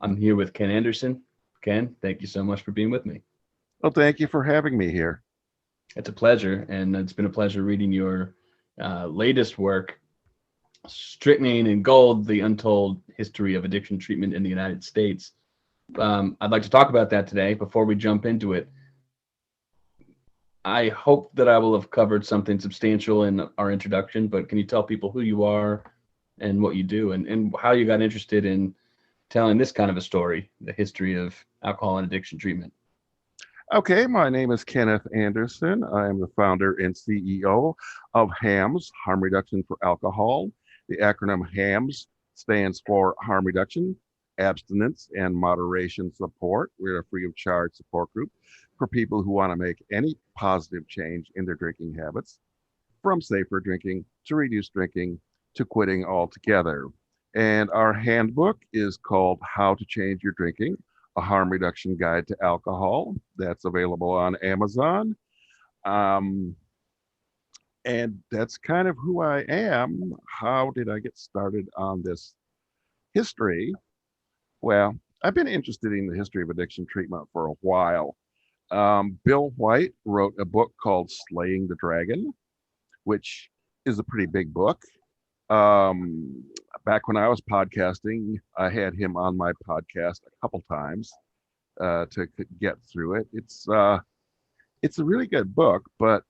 I'm here with Ken Anderson. Ken, thank you so much for being with me. Well, thank you for having me here. It's a pleasure, and it's been a pleasure reading your latest work, Strychnine and Gold: The Untold History of Addiction Treatment in the United States. I'd like to talk about that today. Before we jump into it, I hope that I will have covered something substantial in our introduction, but can you tell people who you are and what you do and how you got interested in telling this kind of a story, the history of alcohol and addiction treatment? Okay, my name is Kenneth Anderson. I am the founder and CEO of HAMS, Harm Reduction for Alcohol. The acronym HAMS stands for Harm Reduction, Abstinence, and Moderation Support. We're a free of charge support group for people who want to make any positive change in their drinking habits, from safer drinking to reduced drinking to quitting altogether. And our handbook is called How to Change Your Drinking, a harm reduction guide to alcohol. That's available on Amazon. Um, and that's kind of who I am. How did I get started on this history? Well, I've been interested in the history of addiction treatment for a while. Bill White wrote a book called Slaying the Dragon, which is a pretty big book. Um, Back when I was podcasting, I had him on my podcast a couple times to get through it. It's a really good book, but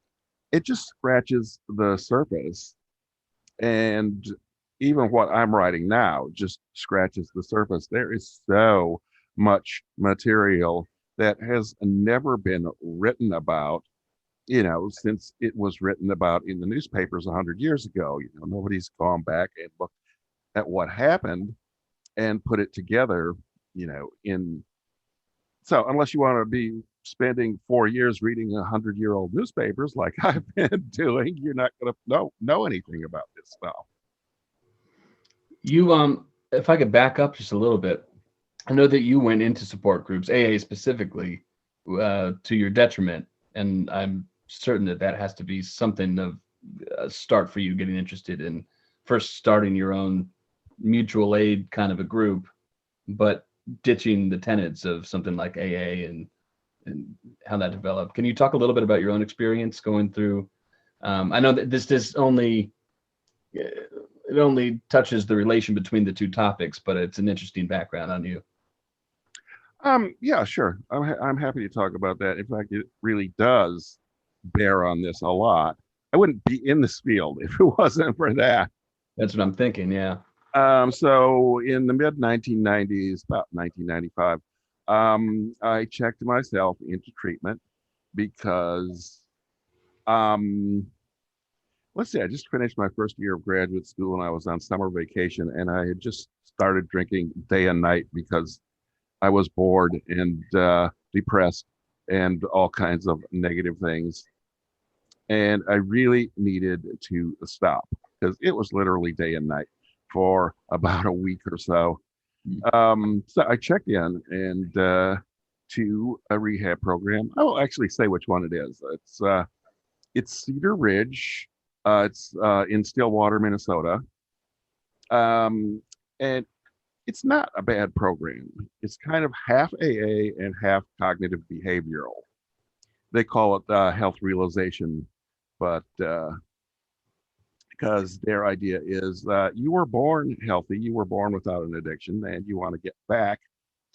it just scratches the surface. And even what I'm writing now just scratches the surface. There is so much material that has never been written about, since it was written about in the newspapers 100 years ago. Nobody's gone back and looked at what happened and put it together, in so unless you want to be spending 4 years reading 100-year-old newspapers like I've been doing, you're not going to know anything about this stuff. You, if I could back up just a little bit, I know that you went into support groups, AA specifically, to your detriment, and I'm certain that that has to be something of a start for you getting interested in first starting your own mutual aid kind of a group, but ditching the tenets of something like AA and how that developed. Can you talk a little bit about your own experience going through? I know that this only it only touches the relation between the two topics, but it's an interesting background on you. Yeah, sure. I'm happy to talk about that. In fact, it really does bear on this a lot. I wouldn't be in this field if it wasn't for that. That's what I'm thinking. Yeah. So in the mid 1990s, about 1995, I checked myself into treatment because, um, let's see, I just finished my first year of graduate school and I was on summer vacation and I had just started drinking day and night because I was bored and depressed and all kinds of negative things. And I really needed to stop because it was literally day and night for about a week or so. So I checked in and to a rehab program. I will actually say which one it is. It's Cedar Ridge. It's in Stillwater, Minnesota. Um, and it's not a bad program. It's kind of half AA and half cognitive behavioral. They call it health realization, but because their idea is that you were born healthy, you were born without an addiction, and you want to get back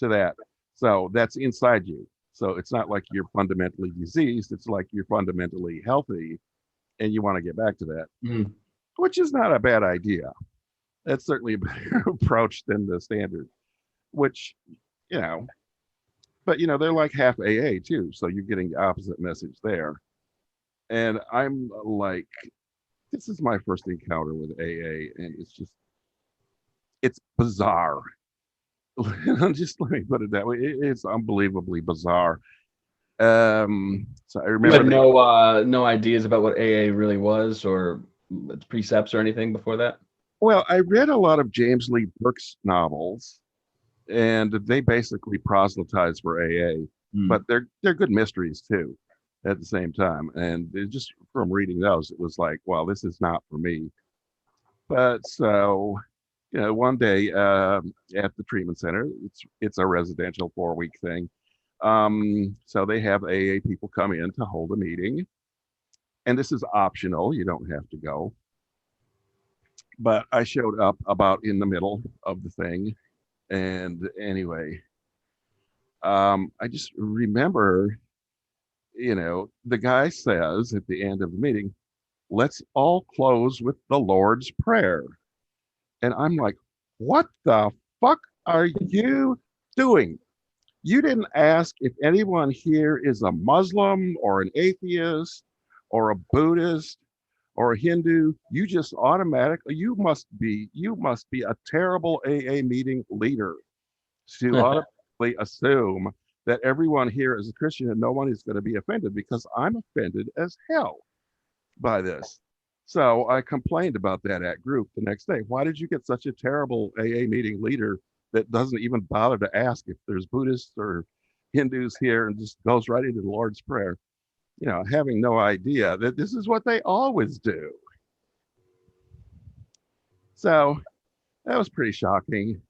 to that. So that's inside you. So it's not like you're fundamentally diseased, it's like you're fundamentally healthy and you want to get back to that, Mm. which is not a bad idea. That's certainly a better approach than the standard, which, you know, but they're like half AA too. So you're getting the opposite message there. And I'm like, this is my first encounter with AA, and it's bizarre. Just let me put it that way. It's unbelievably bizarre. So I You remember had they, no ideas about what AA really was or its precepts or anything before that? well, I read a lot of James Lee Burke's novels, and they basically proselytize for AA, Mm. but they're good mysteries too at the same time. And just from reading those, it was like, well, this is not for me. But so one day at the treatment center, it's a residential 4-week thing. So they have AA people come in to hold a meeting, and this is optional. You don't have to go. But I showed up about in the middle of the thing, and anyway, I just remember, the guy says at the end of the meeting, "Let's all close with the Lord's Prayer." And I'm like, what the fuck are you doing? You didn't ask if anyone here is a Muslim or an atheist or a Buddhist or a Hindu. You just automatically, you must be a terrible AA meeting leader to automatically assume that everyone here is a Christian and no one is going to be offended, because I'm offended as hell by this. So I complained about that at group the next day. Why did you get such a terrible AA meeting leader that doesn't even bother to ask if there's Buddhists or Hindus here and just goes right into the Lord's Prayer, having no idea that this is what they always do. So that was pretty shocking.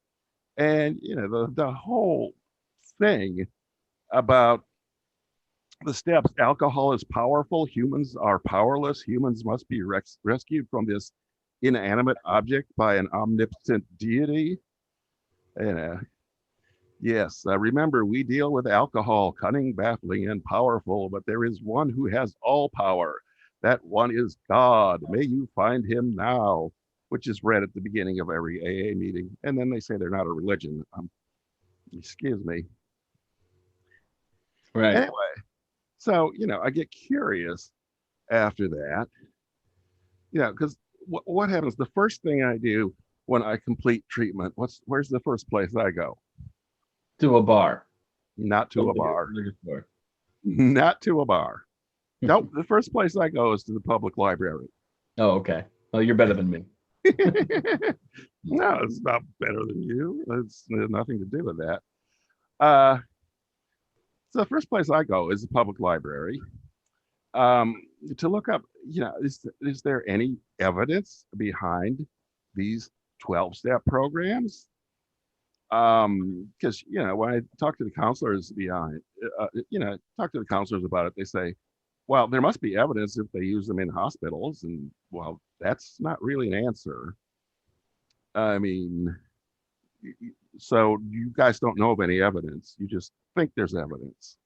And, the whole thing about the steps: alcohol is powerful, humans are powerless, humans must be rescued from this inanimate object by an omnipotent deity. And yes, remember, we deal with alcohol, cunning, baffling, and powerful, but there is one who has all power. That one is God. May you find him now, which is read at the beginning of every AA meeting. And then they say they're not a religion. Excuse me. Right. Anyway, so, I get curious after that, because what happens? The first thing I do when I complete treatment, where's the first place I go? To a bar. Not to a bar. Not to a bar. Nope. The first place I go is to the public library. Oh, okay. Well, you're better than me. No, it's not better than you. It's nothing to do with that. So the first place I go is the public library, to look up, is there any evidence behind these 12-step programs? Because, when I talk to the counselors talk to the counselors about it, they say, well, there must be evidence if they use them in hospitals. And, well, that's not really an answer. I mean, so you guys don't know of any evidence. You just think there's evidence.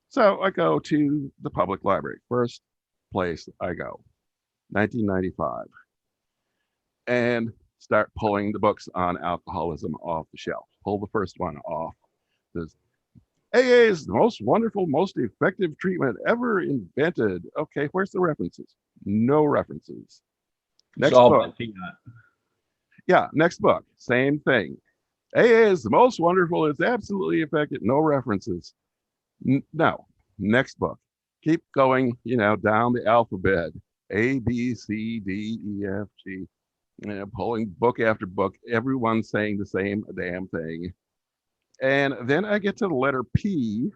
So I go to the public library. First place I go, 1995, and start pulling the books on alcoholism off the shelf. Pull the first one off. This AA is the most wonderful, most effective treatment ever invented. Okay, where's the references? No references. Next book. Yeah, next book. Same thing. AA is the most wonderful. It's absolutely effective. No references. No. Next book. Keep going, down the alphabet. A, B, C, D, E, F, G. Pulling book after book. Everyone's saying the same damn thing. And then I get to the letter P,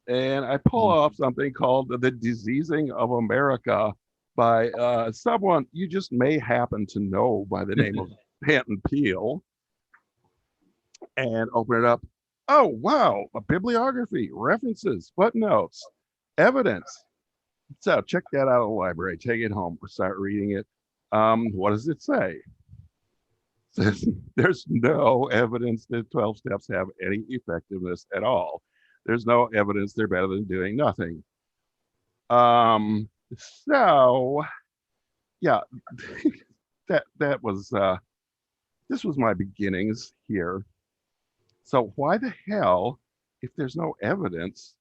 and I pull off something called The Diseasing of America by someone you just may happen to know by the name of Panton Peel, and open it up. Oh, wow, a bibliography, references, footnotes, evidence. So check that out of the library, take it home, start reading it. What does it say? There's no evidence that 12 steps have any effectiveness at all. There's no evidence they're better than doing nothing. So yeah, that was this was my beginnings here. So why the hell, if there's no evidence,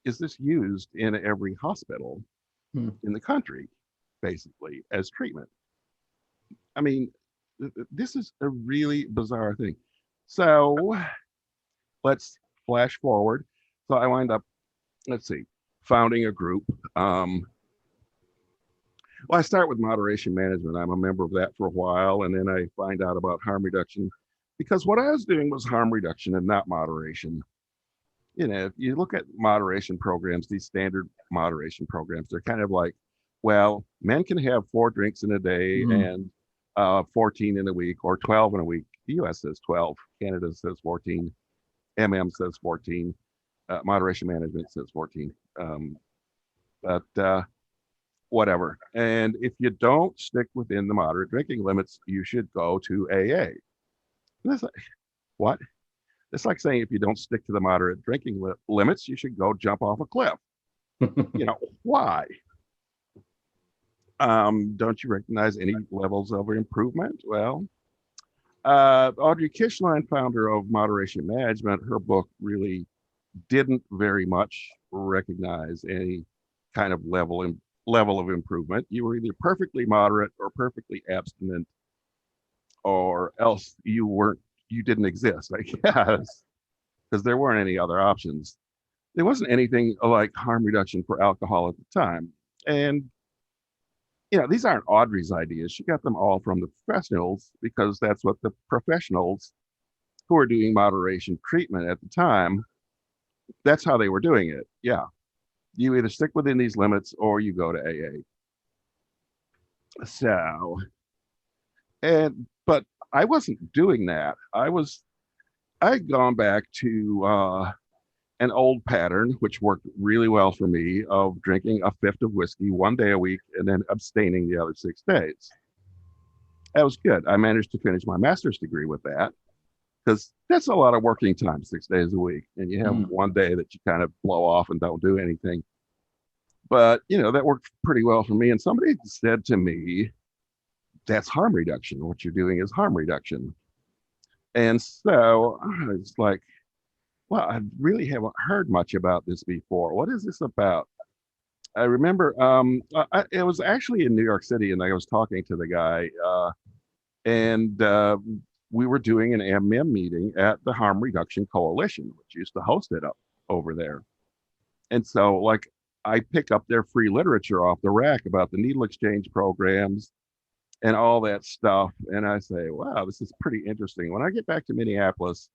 is this used in every hospital in the country, basically, as treatment? I mean, this is a really bizarre thing. So let's flash forward. So I wind up, let's see, founding a group. Well, I start with moderation management. I'm a member of that for a while, and then I find out about harm reduction, because what I was doing was harm reduction and not moderation. If you look at moderation programs, these standard moderation programs, they're kind of like, well, men can have 4 drinks in a day and 14 in a week or 12 in a week. The US says 12, Canada says 14, says 14, moderation management says 14. But whatever. And if you don't stick within the moderate drinking limits, you should go to AA. And that's like, what? It's like saying if you don't stick to the moderate drinking limits, you should go jump off a cliff. Why? Don't you recognize any levels of improvement? Well, Audrey Kishline, founder of Moderation Management, her book really didn't very much recognize any kind of level of improvement. You were either perfectly moderate or perfectly abstinent, or else you didn't exist, I guess, because there weren't any other options. There wasn't anything like harm reduction for alcohol at the time. And these aren't Audrey's ideas. She got them all from the professionals because that's what the professionals who were doing moderation treatment at the time, that's how they were doing it. Yeah. You either stick within these limits or you go to AA. So, but I wasn't doing that. I'd gone back to an old pattern, which worked really well for me, of drinking a fifth of whiskey 1 day a week and then abstaining the other 6 days. That was good. I managed to finish my master's degree with that because that's a lot of working time, 6 days a week. And you have 1 day that you kind of blow off and don't do anything. But, that worked pretty well for me. And somebody said to me, that's harm reduction. What you're doing is harm reduction. And so I was like, well, I really haven't heard much about this before. What is this about? I remember it was actually in New York City, and I was talking to the guy, and we were doing an MM meeting at the Harm Reduction Coalition, which used to host it up over there. And so, like, I pick up their free literature off the rack about the needle exchange programs and all that stuff, and I say, wow, this is pretty interesting. When I get back to Minneapolis,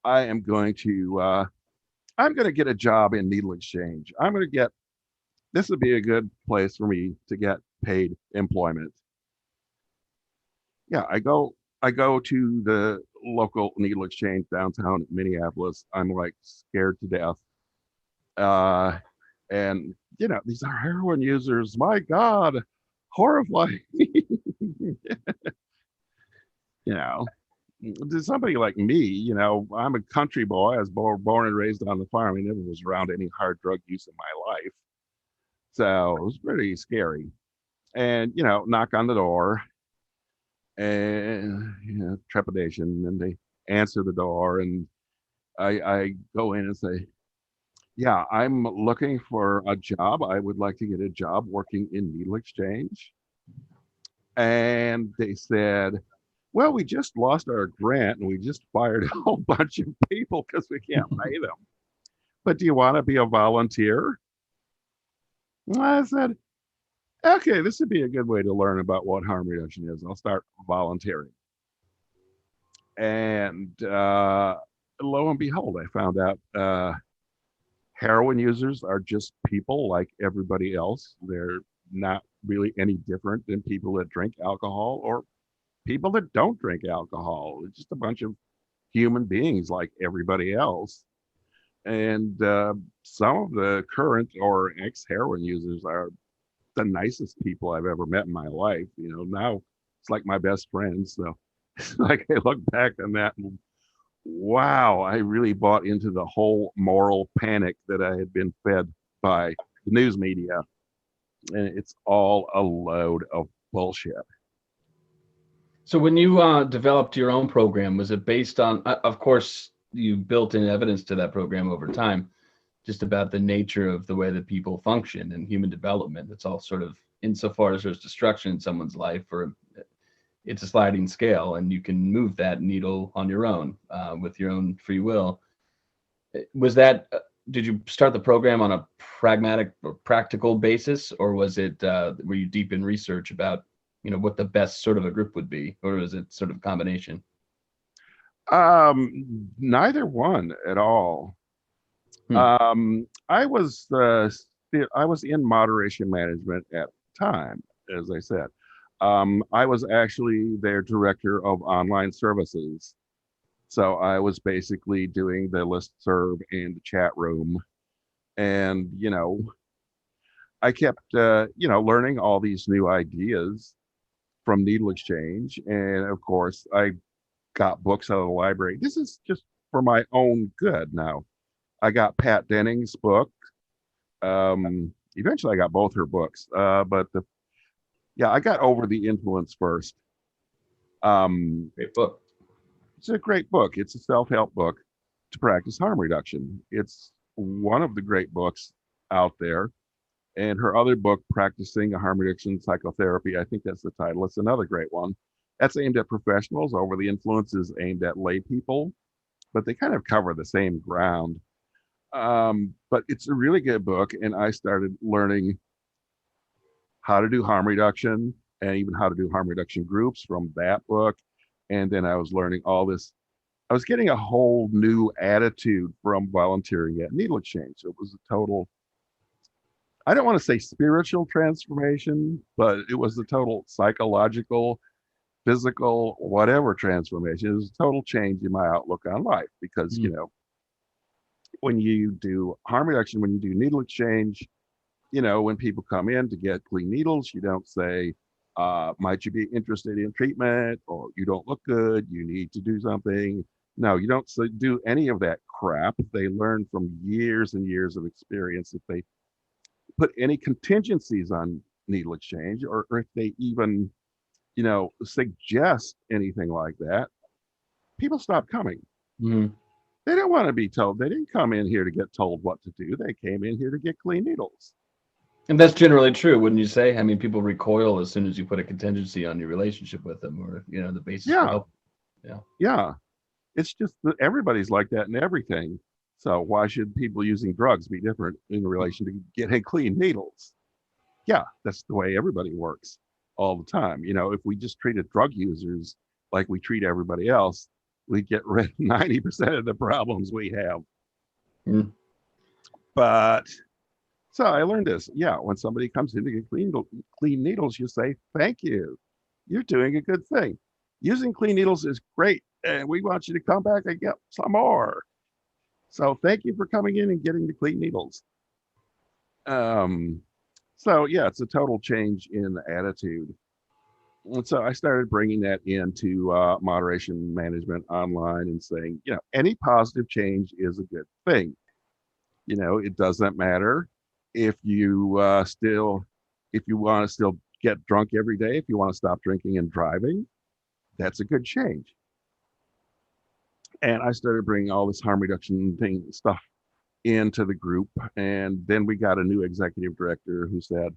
I am going to get a job in needle exchange. This would be a good place for me to get paid employment. Yeah, I go to the local needle exchange downtown Minneapolis. I'm like scared to death. And these are heroin users. My God, horrifying. To somebody like me, I'm a country boy. I was born and raised on the farm. I never was around any hard drug use in my life. So it was pretty scary. And, knock on the door and, trepidation. And they answer the door. And I go in and say, yeah, I'm looking for a job. I would like to get a job working in needle exchange. And they said, well, we just lost our grant and we just fired a whole bunch of people because we can't pay them. But do you want to be a volunteer? I said, okay, this would be a good way to learn about what harm reduction is. I'll start volunteering. And lo and behold, I found out heroin users are just people like everybody else. They're not really any different than people that drink alcohol or people that don't drink alcohol. It's just a bunch of human beings like everybody else. And some of the current or ex-heroin users are the nicest people I've ever met in my life. Now it's like my best friends. So it's like I look back on that and wow, I really bought into the whole moral panic that I had been fed by the news media. And it's all a load of bullshit. So when you developed your own program, was it based on, of course, you built in evidence to that program over time, just about the nature of the way that people function and human development. It's all sort of, insofar as there's destruction in someone's life, or it's a sliding scale, and you can move that needle on your own with your own free will. Was that, did you start the program on a pragmatic or practical basis, or was it, were you deep in research about, what the best sort of a group would be, or was it sort of a combination? Neither one at all. I was in moderation management at the time, as I said. I was actually their director of online services. So I was basically doing the listserv and the chat room. And, I kept, learning all these new ideas from Needle Exchange. And of course, I got books out of the library. This is just for my own good now. I got Pat Denning's book. Eventually, I got both her books. Yeah, I got Over the Influence first. Great book. It's a great book. It's a self-help book to practice harm reduction. It's one of the great books out there. And her other book, Practicing a Harm Reduction Psychotherapy, I think that's the title. It's another great one. That's aimed at professionals. Over the Influence is aimed at lay people, but they kind of cover the same ground. But it's a really good book, and I started learning how to do harm reduction and even how to do harm reduction groups from that book. And then I was learning all this. I was getting a whole new attitude from volunteering at Needle Exchange. It was a total, I don't want to say spiritual transformation, but it was a total psychological, physical, whatever transformation. It was a total change in my outlook on life because, when you do harm reduction, when you do needle exchange, when people come in to get clean needles, you don't say, might you be interested in treatment, or you don't look good, you need to do something. No, you don't do any of that crap. They learn from years and years of experience. If they put any contingencies on needle exchange, or if they even, suggest anything like that, people stop coming. Mm. They don't want to be told. They didn't come in here to get told what to do. They came in here to get clean needles. And that's generally true, wouldn't you say? I mean, people recoil as soon as you put a contingency on your relationship with them, or the basis for Yeah, help. Yeah. yeah. It's just that everybody's like that in everything. So why should people using drugs be different in relation to getting clean needles? Yeah, that's the way everybody works all the time. If we just treated drug users like we treat everybody else, we get rid of 90% of the problems we have. Mm. But so I learned this. Yeah, when somebody comes in to get clean needles, you say, thank you. You're doing a good thing. Using clean needles is great. And we want you to come back and get some more. So thank you for coming in and getting the clean needles. So yeah, it's a total change in attitude. And so I started bringing that into moderation management online and saying, any positive change is a good thing. It doesn't matter if you if you want to still get drunk every day, if you want to stop drinking and driving, that's a good change. And I started bringing all this harm reduction stuff into the group. And then we got a new executive director who said,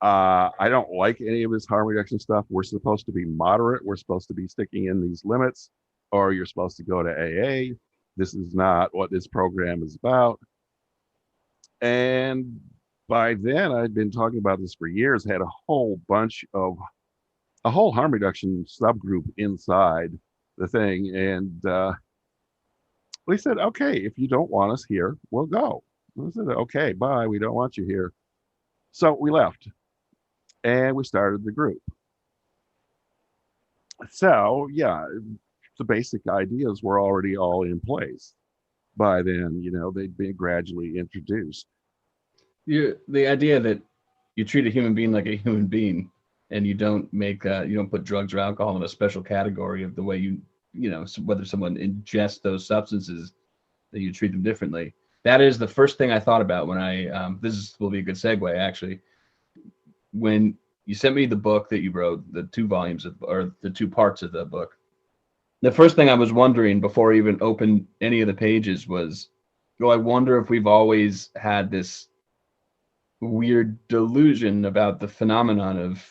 I don't like any of this harm reduction stuff. We're supposed to be moderate. We're supposed to be sticking in these limits, or you're supposed to go to AA. This is not what this program is about. And by then, I'd been talking about this for years, had a whole harm reduction subgroup inside the thing. And we said, okay, if you don't want us here, we'll go. We said, okay, bye. We don't want you here. So we left and we started the group. So, yeah, the basic ideas were already all in place by then. They'd been gradually introduced. The idea that you treat a human being like a human being, and you don't put drugs or alcohol in a special category of the way whether someone ingests those substances, that you treat them differently. That is the first thing I thought about when will be a good segue actually. When you sent me the book that you wrote, the 2 volumes or the 2 parts of the book, the first thing I was wondering before I even opened any of the pages was, I wonder if we've always had this weird delusion about the phenomenon of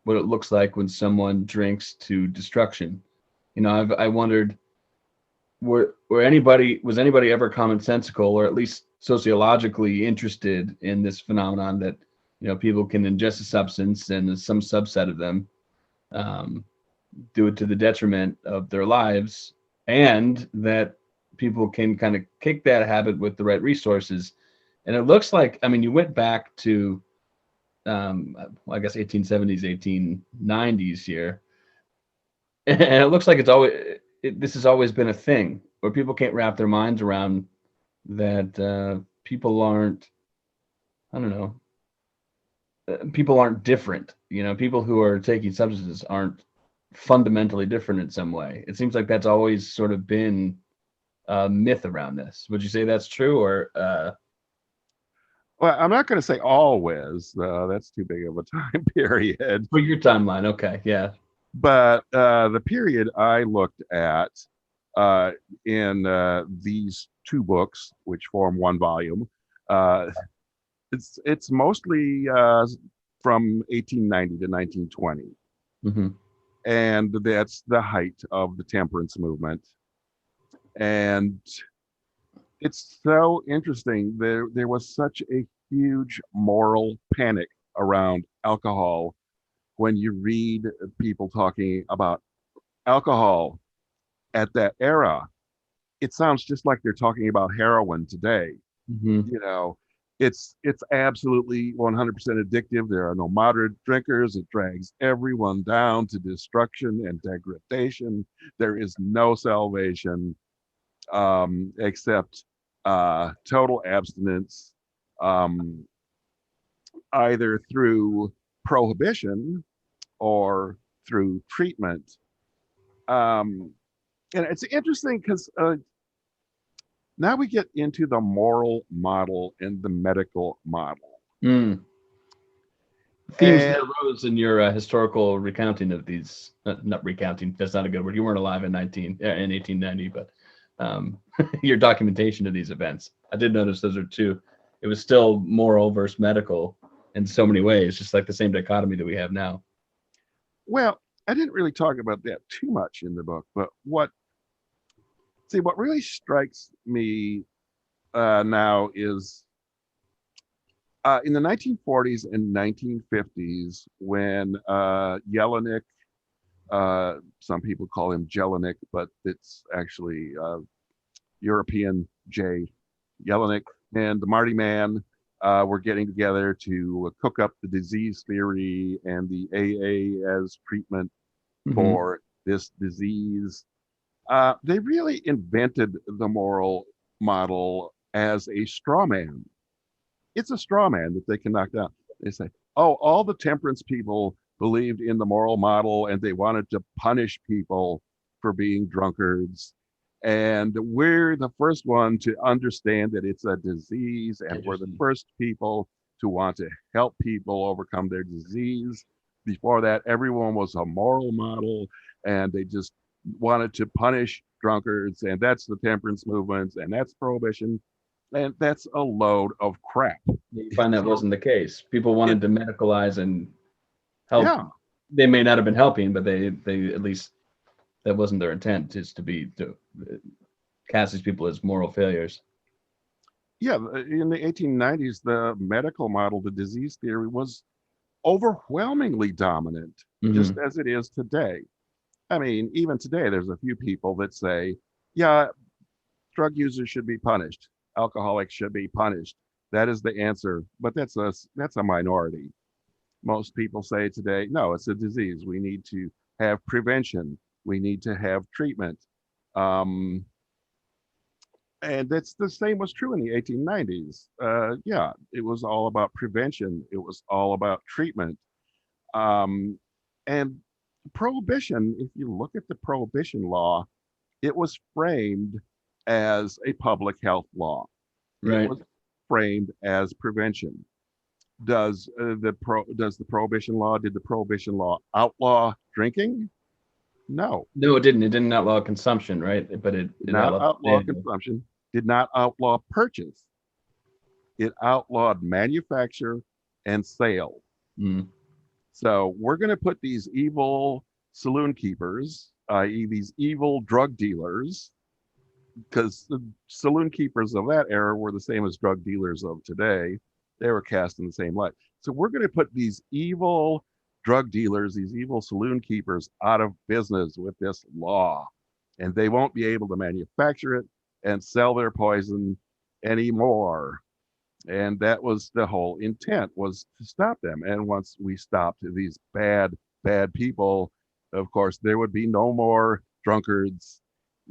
what it looks like when someone drinks to destruction. I wondered, was anybody ever commonsensical, or at least sociologically interested in this phenomenon that people can ingest a substance and some subset of them do it to the detriment of their lives, and that people can kind of kick that habit with the right resources. And it looks like, you went back to I guess 1870s, 1890s here, and it looks like this has always been a thing where people can't wrap their minds around that. People aren't, I don't know, people aren't different. People who are taking substances aren't fundamentally different in some way. It seems like that's always sort of been a myth around this. Would you say that's true, or Well, I'm not going to say always. That's too big of a time period. for your timeline? Okay, yeah. But the period I looked at uh, in these two books, which form one volume, uh, it's mostly from 1890 to 1920, Hmm. and that's the height of the temperance movement. And it's so interesting. There was such a huge moral panic around alcohol when you read people talking about alcohol at that era. It sounds just like they're talking about heroin today. Hmm. You know, it's absolutely 100% addictive. There are no moderate drinkers. It drags everyone down to destruction and degradation. There is no salvation except total abstinence, um, either through prohibition or through treatment. Um, and it's interesting because now we get into the moral model and the medical model. Mm. Themes that And arose in your historical recounting of these, not recounting, that's not a good word. You weren't alive in 1890, but your documentation of these events. I did notice those are two. It was still moral versus medical in so many ways, just like the same dichotomy that we have now. well, I didn't really talk about that too much in the book, but what really strikes me now is in the 1940s and 1950s when Jelinek, some people call him Jelinek, but it's actually European J. Jelinek and the Marty Man were getting together to cook up the disease theory and the AA as treatment Hmm. for this disease. They really invented the moral model as a straw man. It's a straw man that they can knock down. They say, oh, all the temperance people believed in the moral model and they wanted to punish people for being drunkards. And we're the first one to understand that it's a disease, and we're the Interesting. first people to want to help people overcome their disease. Before that, everyone was a moral model, and they just wanted to punish drunkards, and that's the temperance movement, and that's prohibition, and that's a load of crap. You find that So wasn't the case. People it, wanted to medicalize and help. yeah, They may not have been helping, but they at least that wasn't their intent, is to cast these people as moral failures. yeah. In the 1890s, the medical model, the disease theory, was overwhelmingly dominant, just Hmm. as it is today. I mean, even today, there's a few people that say, yeah, drug users should be punished, alcoholics should be punished. That is the answer, but that's a minority. Most people say today, no, it's a disease. We need to have prevention. We need to have treatment. Um, and that's the same was true in the 1890s. Yeah, it was all about prevention. It was all about treatment. Um, and prohibition, if you look at the prohibition law, it was framed as a public health law. It Right. was framed as prevention. Does the prohibition law did the prohibition law outlaw drinking? No, No, it didn't. It didn't outlaw consumption, right? But did it not outlawed outlaw sale. consumption. Did not outlaw purchase. It outlawed manufacture and sale. Mm. So we're going to put these evil saloon keepers, i.e., these evil drug dealers, because the saloon keepers of that era were the same as drug dealers of today. They were cast in the same light. So we're going to put these evil drug dealers, these evil saloon keepers out of business with this law. And they won't be able to manufacture it and sell their poison anymore. And that was the whole intent, was to stop them. And once we stopped these bad people, of course, there would be no more drunkards,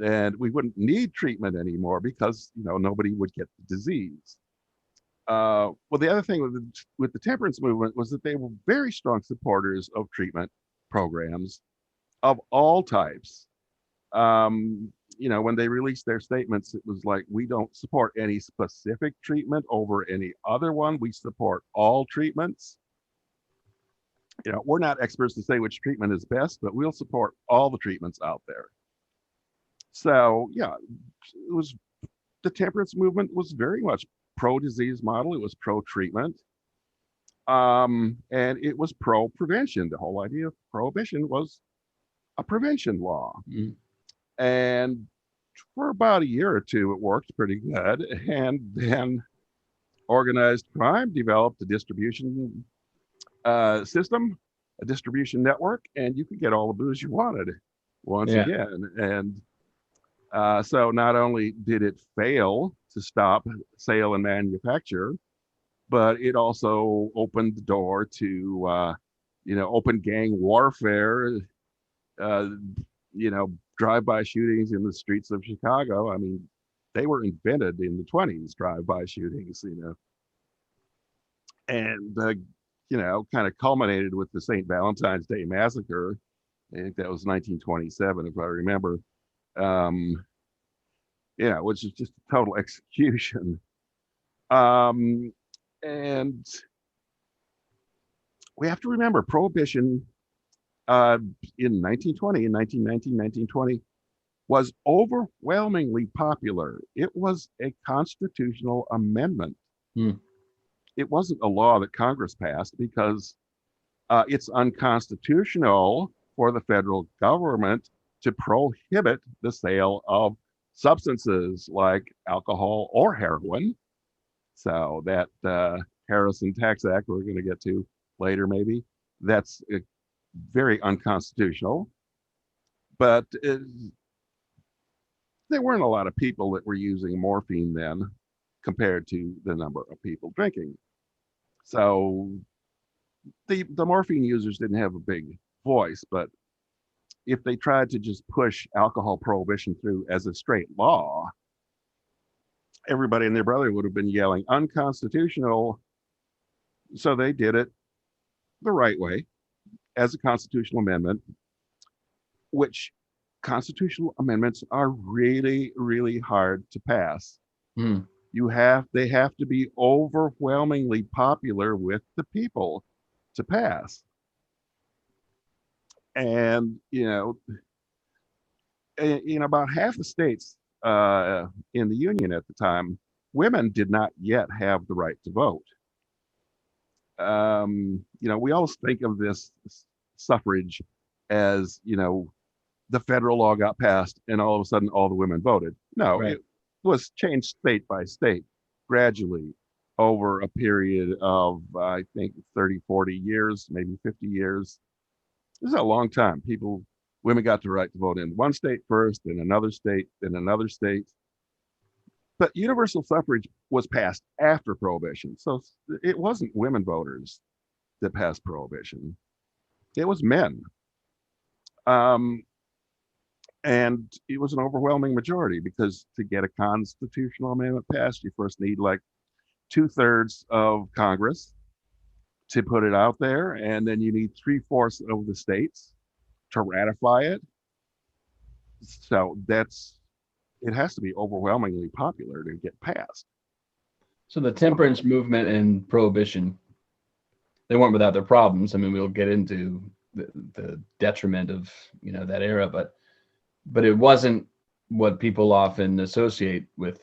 and we wouldn't need treatment anymore because nobody would get the disease. Well, the other thing with the temperance movement was that they were very strong supporters of treatment programs of all types. When they released their statements, it was like, we don't support any specific treatment over any other one. We support all treatments. We're not experts to say which treatment is best, but we'll support all the treatments out there. So, yeah, it was the temperance movement was very much pro-disease model. It was pro-treatment. And it was pro-prevention. The whole idea of prohibition was a prevention law. Mm. And for about a year or two, it worked pretty good. And then organized crime developed a distribution system, a distribution network, and you could get all the booze you wanted once again. And so not only did it fail to stop sale and manufacture, but it also opened the door to, open gang warfare, drive-by shootings in the streets of Chicago. I mean, they were invented in the 1920s, drive-by shootings, and, kind of culminated with the St. Valentine's Day Massacre. I think that was 1927, if I remember. Which is just a total execution. And we have to remember Prohibition in 1920, in 1919, 1920, was overwhelmingly popular. It was a constitutional amendment. Hmm. It wasn't a law that Congress passed because it's unconstitutional for the federal government to prohibit the sale of substances like alcohol or heroin. So that Harrison Tax Act we're going to get to later, maybe, that's very unconstitutional. But there weren't a lot of people that were using morphine then compared to the number of people drinking. So the morphine users didn't have a big voice, but if they tried to just push alcohol prohibition through as a straight law, everybody and their brother would have been yelling unconstitutional. So they did it the right way as a constitutional amendment, which constitutional amendments are really, really hard to pass. Hmm. They have to be overwhelmingly popular with the people to pass. And in about half the states in the Union at the time, women did not yet have the right to vote. We always think of this suffrage as, the federal law got passed and all of a sudden all the women voted. No, Right. It was changed state by state gradually over a period of, I think, 30, 40 years, maybe 50 years. This is a long time. Women got the right to vote in one state first, then another state, then another state. But universal suffrage was passed after Prohibition. So it wasn't women voters that passed Prohibition. It was men. And it was an overwhelming majority because to get a constitutional amendment passed, you first need like 2/3 of Congress to put it out there, and then you need 3/4 of the states to ratify it. So it has to be overwhelmingly popular to get passed. So the temperance movement and prohibition, they weren't without their problems. I mean, we'll get into the detriment of that era, but it wasn't what people often associate with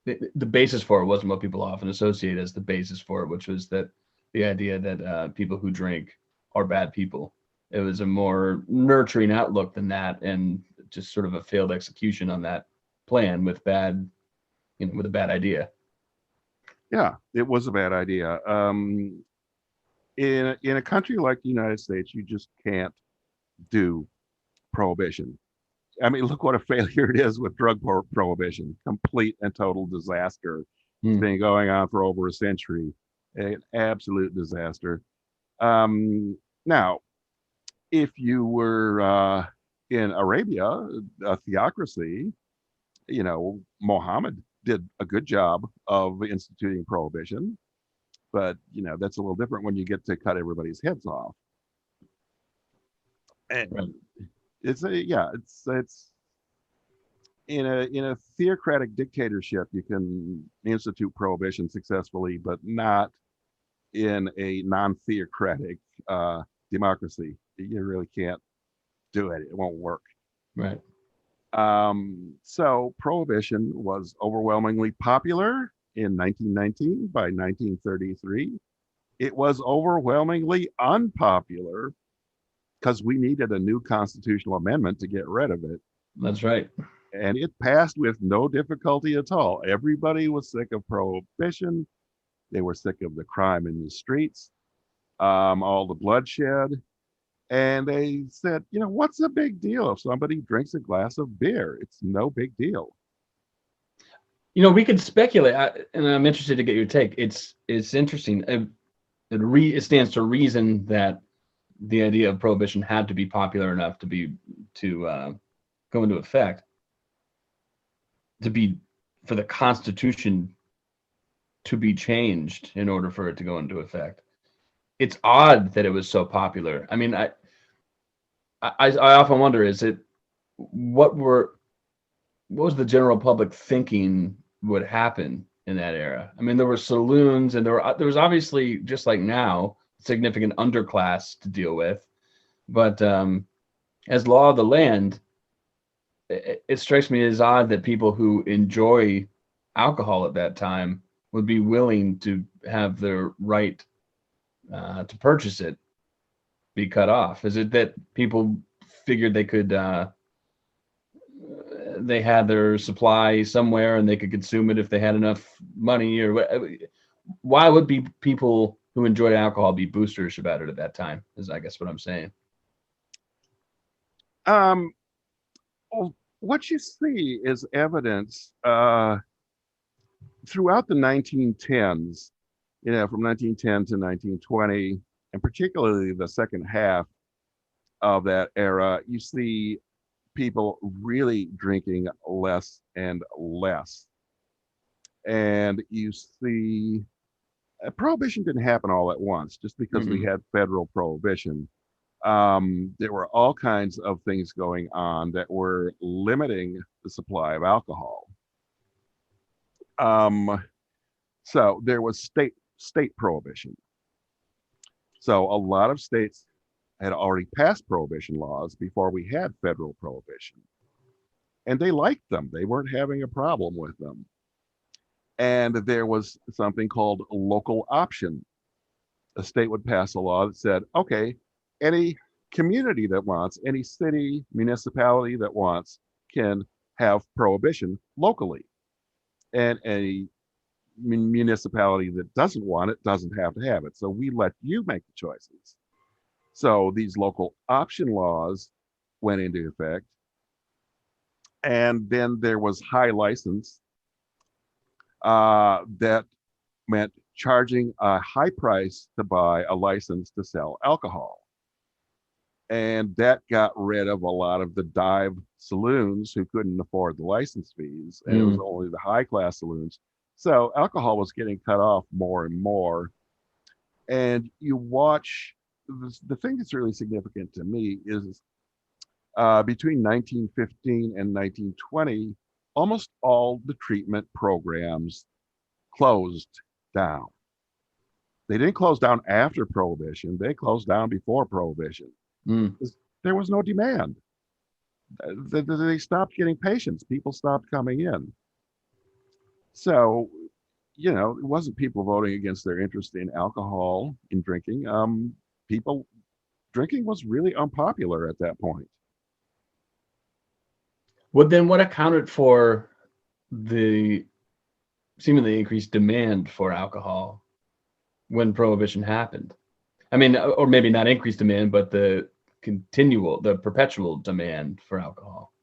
the basis for it. Wasn't what people often associate as the basis for it, which was that the idea that people who drink are bad people. It was a more nurturing outlook than that, and just sort of a failed execution on that plan with with a bad idea. Yeah, it was a bad idea. In a country like the United States, you just can't do prohibition. I mean, look what a failure it is with drug prohibition. Complete and total disaster. It's Hmm. been going on for over a century. An absolute disaster. Now, if you were in Arabia, a theocracy, Muhammad did a good job of instituting prohibition, but that's a little different when you get to cut everybody's heads off. And Right. it's in a theocratic dictatorship, you can institute prohibition successfully, but not in a non-theocratic democracy. You really can't do it. It won't work. Right. So prohibition was overwhelmingly popular in 1919. By 1933, it was overwhelmingly unpopular because we needed a new constitutional amendment to get rid of it. That's right. And it passed with no difficulty at all. Everybody was sick of prohibition. They were sick of the crime in the streets, all the bloodshed. And they said, what's the big deal if somebody drinks a glass of beer? It's no big deal. We could speculate, and I'm interested to get your take. It's interesting. It stands to reason that the idea of prohibition had to be popular enough to go into effect, for the Constitution to be changed in order for it to go into effect. It's odd that it was so popular. I mean, I often wonder, what was the general public thinking would happen in that era? I mean, there were saloons, and there was obviously, just like now, significant underclass to deal with. But as law of the land, it strikes me as odd that people who enjoy alcohol at that time would be willing to have their right to purchase it be cut off. Is it that people figured they had their supply somewhere and they could consume it if they had enough money? Or why would people who enjoyed alcohol be boosterish about it at that time, is I guess what I'm saying. Um, what you see is evidence throughout the 1910s, from 1910 to 1920, and particularly the second half of that era, you see people really drinking less and less. And you see prohibition didn't happen all at once just because we had federal prohibition. There were all kinds of things going on that were limiting the supply of alcohol. So there was state prohibition. So a lot of states had already passed prohibition laws before we had federal prohibition. And they liked them. They weren't having a problem with them. And there was something called local option. A state would pass a law that said, okay, any community that wants, any city, municipality that wants, can have prohibition locally. And any municipality that doesn't want it doesn't have to have it. So we let you make the choices. So these local option laws went into effect. And then there was high license that meant charging a high price to buy a license to sell alcohol. And that got rid of a lot of the dive saloons who couldn't afford the license fees. And it was only the high class saloons. So alcohol was getting cut off more and more. And you watch, the thing that's really significant to me is between 1915 and 1920, almost all the treatment programs closed down. They didn't close down after Prohibition. They closed down before Prohibition. There was no demand. They stopped getting patients. People stopped coming in. So, it wasn't people voting against their interest in alcohol, in drinking. Drinking was really unpopular at that point. Well, then what accounted for the seemingly increased demand for alcohol when Prohibition happened? I mean, or maybe not increased demand, but the perpetual demand for alcohol.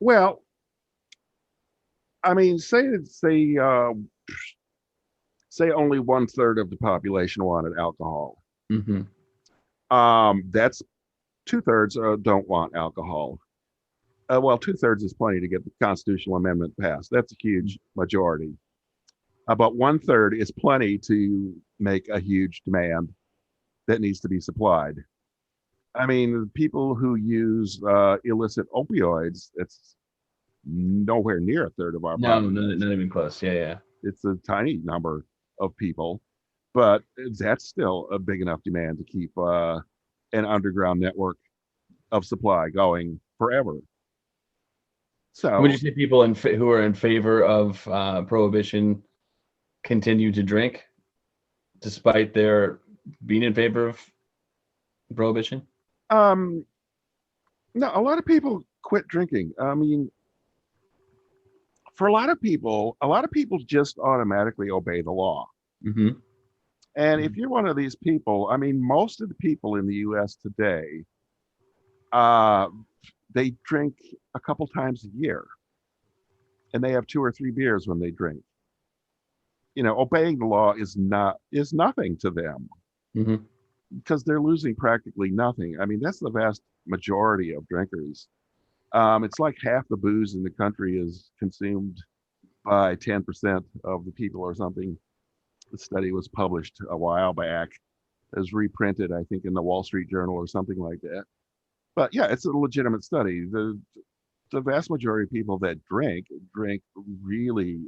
Well, I mean, say only 1/3 of the population wanted alcohol. Hmm. That's 2/3 don't want alcohol. Well, 2/3 is plenty to get the constitutional amendment passed. That's a huge majority. About 1/3 is plenty to make a huge demand that needs to be supplied. I mean, people who use illicit opioids, it's nowhere near 1/3 of our No, population. not even close. Yeah, yeah. It's a tiny number of people, but that's still a big enough demand to keep an underground network of supply going forever. Would you So, say people who are in favor of prohibition continue to drink despite their being in favor of prohibition? um, no, a lot of people quit drinking. I mean, for a lot of people just automatically obey the law. Hmm. And if you're one of these people, I mean, most of the people in the US today, uh, they drink a couple times a year and they have 2 or 3 beers when they drink. You know, obeying the law is nothing to them Hmm. because they're losing practically nothing. I mean, that's the vast majority of drinkers. It's like half the booze in the country is consumed by 10% of the people or something. The study was published a while back. It was reprinted, I think, in the Wall Street Journal or something like that. But yeah, it's a legitimate study. The vast majority of people that drink really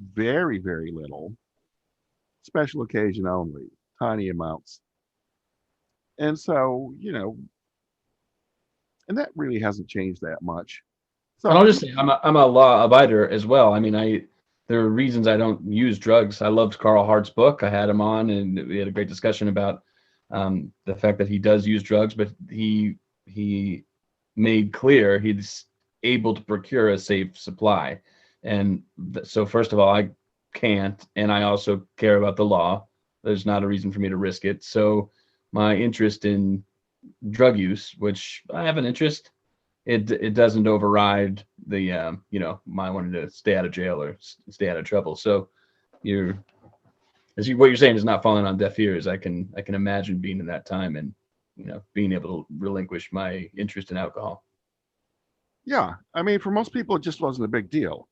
very, very little, special occasion only, tiny amounts. And so, and that really hasn't changed that much. So And I'll just pretty, say I'm a law abider as well. I mean, there are reasons I don't use drugs. I loved Carl Hart's book. I had him on, and we had a great discussion about the fact that he does use drugs, but he made clear he's able to procure a safe supply. And so, first of all, I can't, and I also care about the law. There's not a reason for me to risk it. So, my interest in drug use, which I have an interest, it doesn't override the my wanting to stay out of jail or stay out of trouble. So you're what you're saying is not falling on deaf ears. I can imagine being in that time and being able to relinquish my interest in alcohol. yeah, I mean, for most people, it just wasn't a big deal.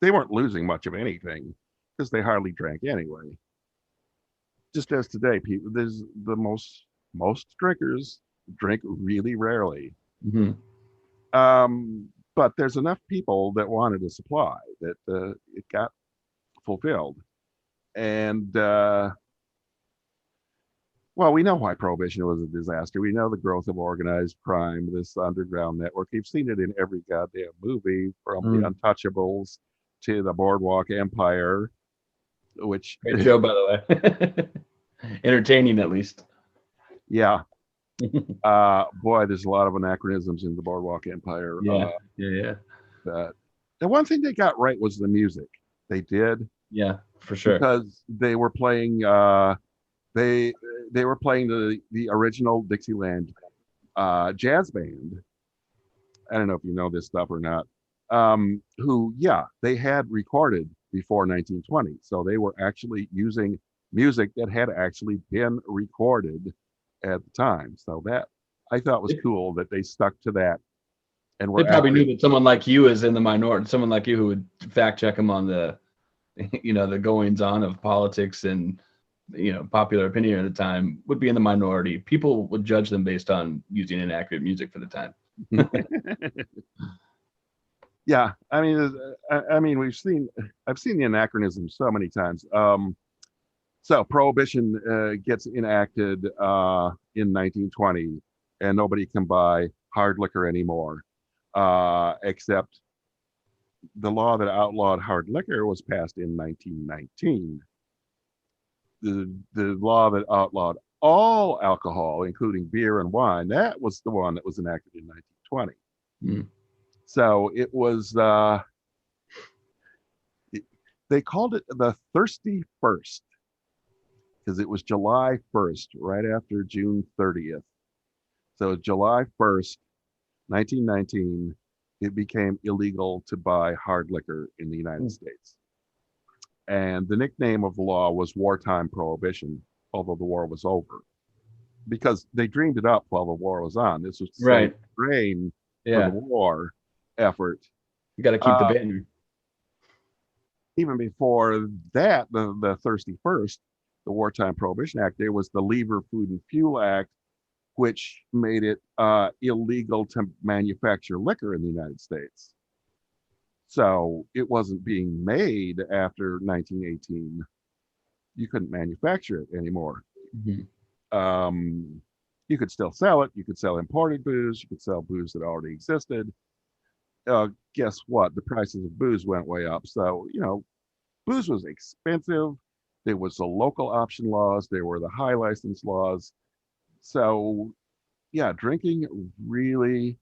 They weren't losing much of anything because they hardly drank anyway. Just as today, people, there's most drinkers drink really rarely. Hmm. But there's enough people that wanted a supply that it got fulfilled. And well, we know why prohibition was a disaster. We know the growth of organized crime, this underground network. You've seen it in every goddamn movie, from the Mm. Untouchables to the Boardwalk Empire, which, Great show, by the way. Entertaining, at least. yeah, boy, there's a lot of anachronisms in the Boardwalk Empire. Yeah, yeah, yeah, That the one thing they got right was the music. They did, yeah, for sure. because they they were playing the original Dixieland jazz band. I don't know if you know this stuff or not. Who, yeah, they had recorded before 1920, so they were actually using music that had actually been recorded at the time. So that I thought was cool that they stuck to that and They were probably actually, knew that someone like you is in the minority, someone like you who would fact check them on the, the goings on of politics and, popular opinion at the time would be in the minority. People would judge them based on using inaccurate music for the time. yeah. I mean, I've seen the anachronism so many times. So prohibition gets enacted in 1920, and nobody can buy hard liquor anymore, except the law that outlawed hard liquor was passed in 1919. The law that outlawed all alcohol, including beer and wine, that was the one that was enacted in 1920. Mm. So it was, they called it the Thirsty First because it was July 1st, right after June 30th. So July 1st, 1919, it became illegal to buy hard liquor in the United States. And the nickname of the law was Wartime Prohibition, although the war was over, because they dreamed it up while the war was on. This was to save Right. grain for the Yeah. war effort. You got to keep the banner. Even before that, the Thirsty First, the Wartime Prohibition Act, there was the Lever Food and Fuel Act, which made it illegal to manufacture liquor in the United States. So it wasn't being made after 1918. You couldn't manufacture it anymore. You could still sell it. You could sell imported booze. You could sell booze that already existed. Guess what? The prices of booze went way up. So, booze was expensive. There was the local option laws. There were the high license laws. So, yeah, drinking really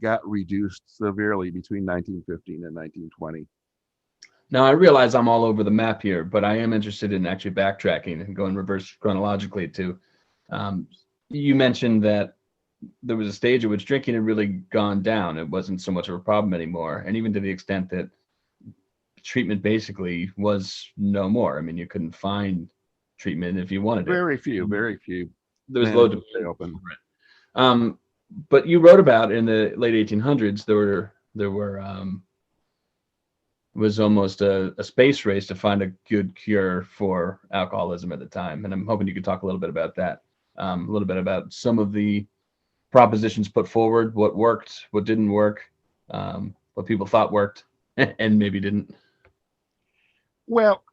got reduced severely between 1915 and 1920. Now, I realize I'm all over the map here, but I am interested in actually backtracking and going reverse chronologically to, you mentioned that there was a stage at which drinking had really gone down. It wasn't so much of a problem anymore. And even to the extent that treatment basically was no more. I mean, you couldn't find treatment if you wanted it. Very few. There was loads of stay open. But you wrote about in the late 1800s, there was almost a space race to find a good cure for alcoholism at the time. And I'm hoping you could talk a little bit about that, a little bit about some of the propositions put forward, what worked, what didn't work, what people thought worked and maybe didn't. Well,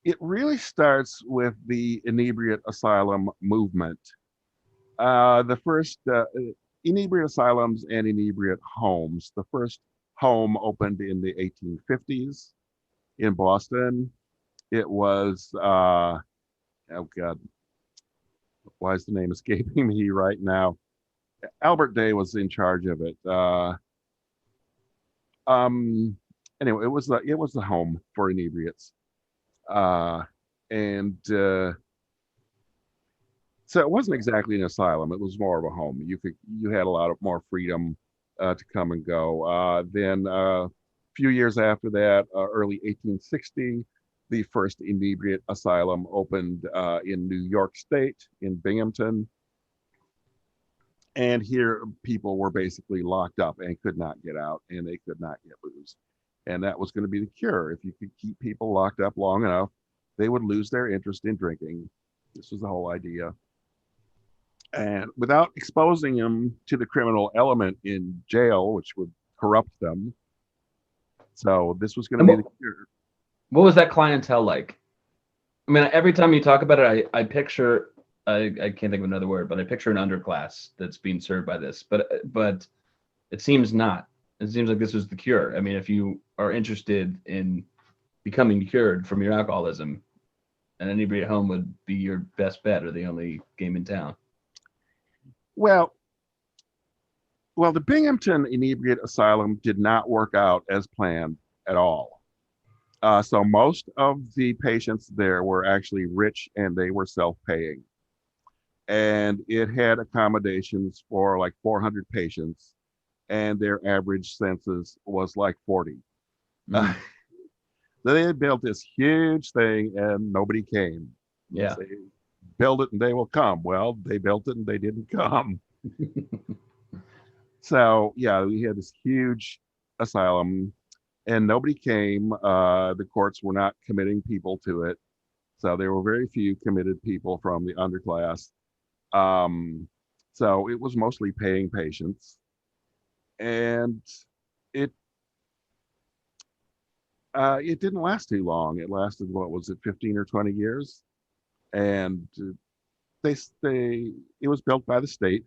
it really starts with the inebriate asylum movement. The first inebriate asylums and inebriate homes. The first home opened in the 1850s in Boston. It was, oh God, why is the name escaping me right now? Albert Day was in charge of it. Anyway, it was the home for inebriates. So it wasn't exactly an asylum. It was more of a home. You had a lot of more freedom to come and go. Then a few years after that, early 1860, the first inebriate asylum opened in New York State in Binghamton. And here people were basically locked up and could not get out, and they could not get booze. And that was going to be the cure. If you could keep people locked up long enough, they would lose their interest in drinking. This was the whole idea. And without exposing them to the criminal element in jail, which would corrupt them. So this was going to be the cure. What was that clientele like? I mean, every time you talk about it, I picture, I can't think of another word, but I picture an underclass that's being served by this. But it seems not. It seems like this was the cure. I mean, if you are interested in becoming cured from your alcoholism, an inebriate home would be your best bet or the only game in town. Well, the Binghamton Inebriate Asylum did not work out as planned at all. So most of the patients there were actually rich and they were self-paying. And it had accommodations for like 400 patients, and their average census was like 40. So they had built this huge thing and nobody came. Yeah. They build it and they will come. Well, they built it and they didn't come. So yeah, we had this huge asylum and nobody came. The courts were not committing people to it. So there were very few committed people from the underclass. So it was mostly paying patients. And it didn't last too long. It lasted, what was it, 15 or 20 years? And it was built by the state,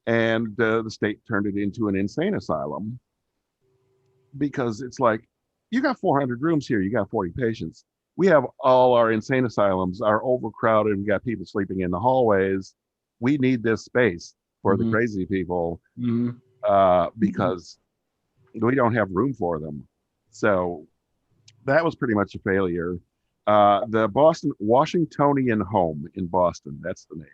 and the state turned it into an insane asylum, because it's like, you got 400 rooms here, you got 40 patients. We have all our insane asylums are overcrowded. We got people sleeping in the hallways. We need this space for the crazy people, because we don't have room for them. So that was pretty much a failure. The Washingtonian Home in Boston, that's the name.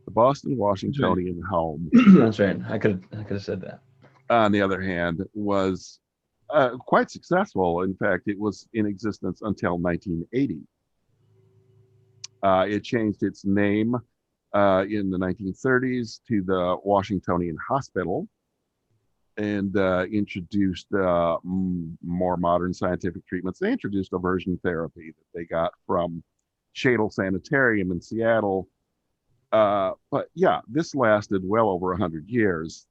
The Boston Washingtonian home, That's right. I could have said that. on the other hand, was quite successful. In fact, it was in existence until 1980. It changed its name in the 1930s to the Washingtonian Hospital and introduced more modern scientific treatments. They introduced aversion therapy that they got from Shadle Sanitarium in Seattle. But yeah, this lasted well over 100 years.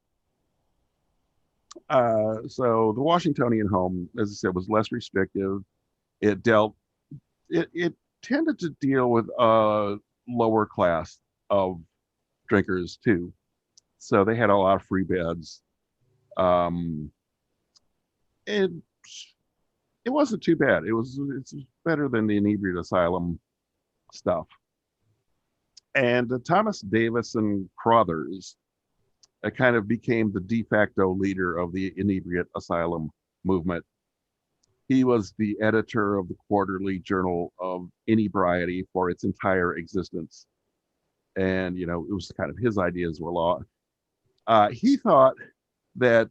So the Washingtonian home, as I said, was less restrictive. It dealt, it tended to deal with a lower class of drinkers too. So they had a lot of free beds. Um, it it wasn't too bad. It's better than the inebriate asylum stuff. And Thomas Davison Crothers kind of became the de facto leader of the inebriate asylum movement. He was the editor of the Quarterly Journal of Inebriety for its entire existence. And, it was kind of his ideas were law. He thought that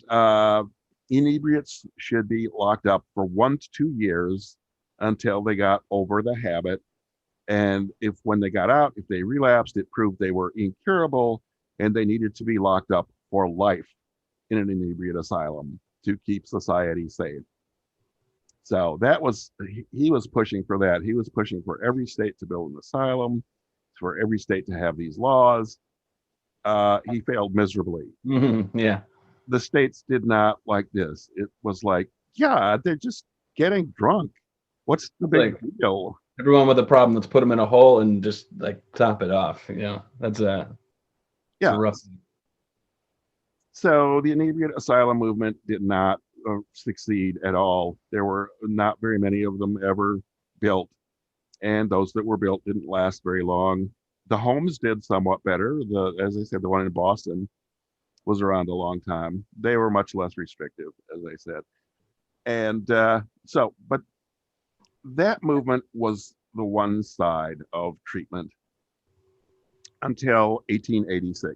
inebriates should be locked up for 1 to 2 years until they got over the habit. And if when they got out, if they relapsed, it proved they were incurable and they needed to be locked up for life in an inebriate asylum to keep society safe. So he was pushing for that. He was pushing for every state to build an asylum, for every state to have these laws. He failed miserably. Mm-hmm. Yeah. The states did not like this. It was like, yeah, they're just getting drunk. What's the big deal? Everyone with a problem, let's put them in a hole and just like top it off. That's yeah. rough. So the inebriate asylum movement did not succeed at all. There were not very many of them ever built, and those that were built didn't last very long. The homes did somewhat better. As I said, the one in Boston was around a long time. They were much less restrictive, as I said. And but that movement was the one side of treatment until 1886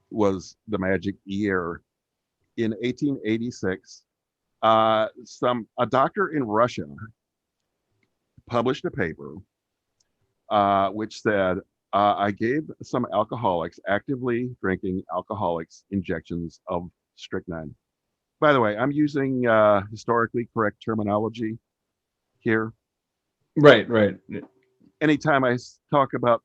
was the magic year. In 1886, a doctor in Russia published a paper which said, I gave some alcoholics, actively drinking alcoholics, injections of strychnine. By the way, I'm using historically correct terminology here. Right. Anytime I talk about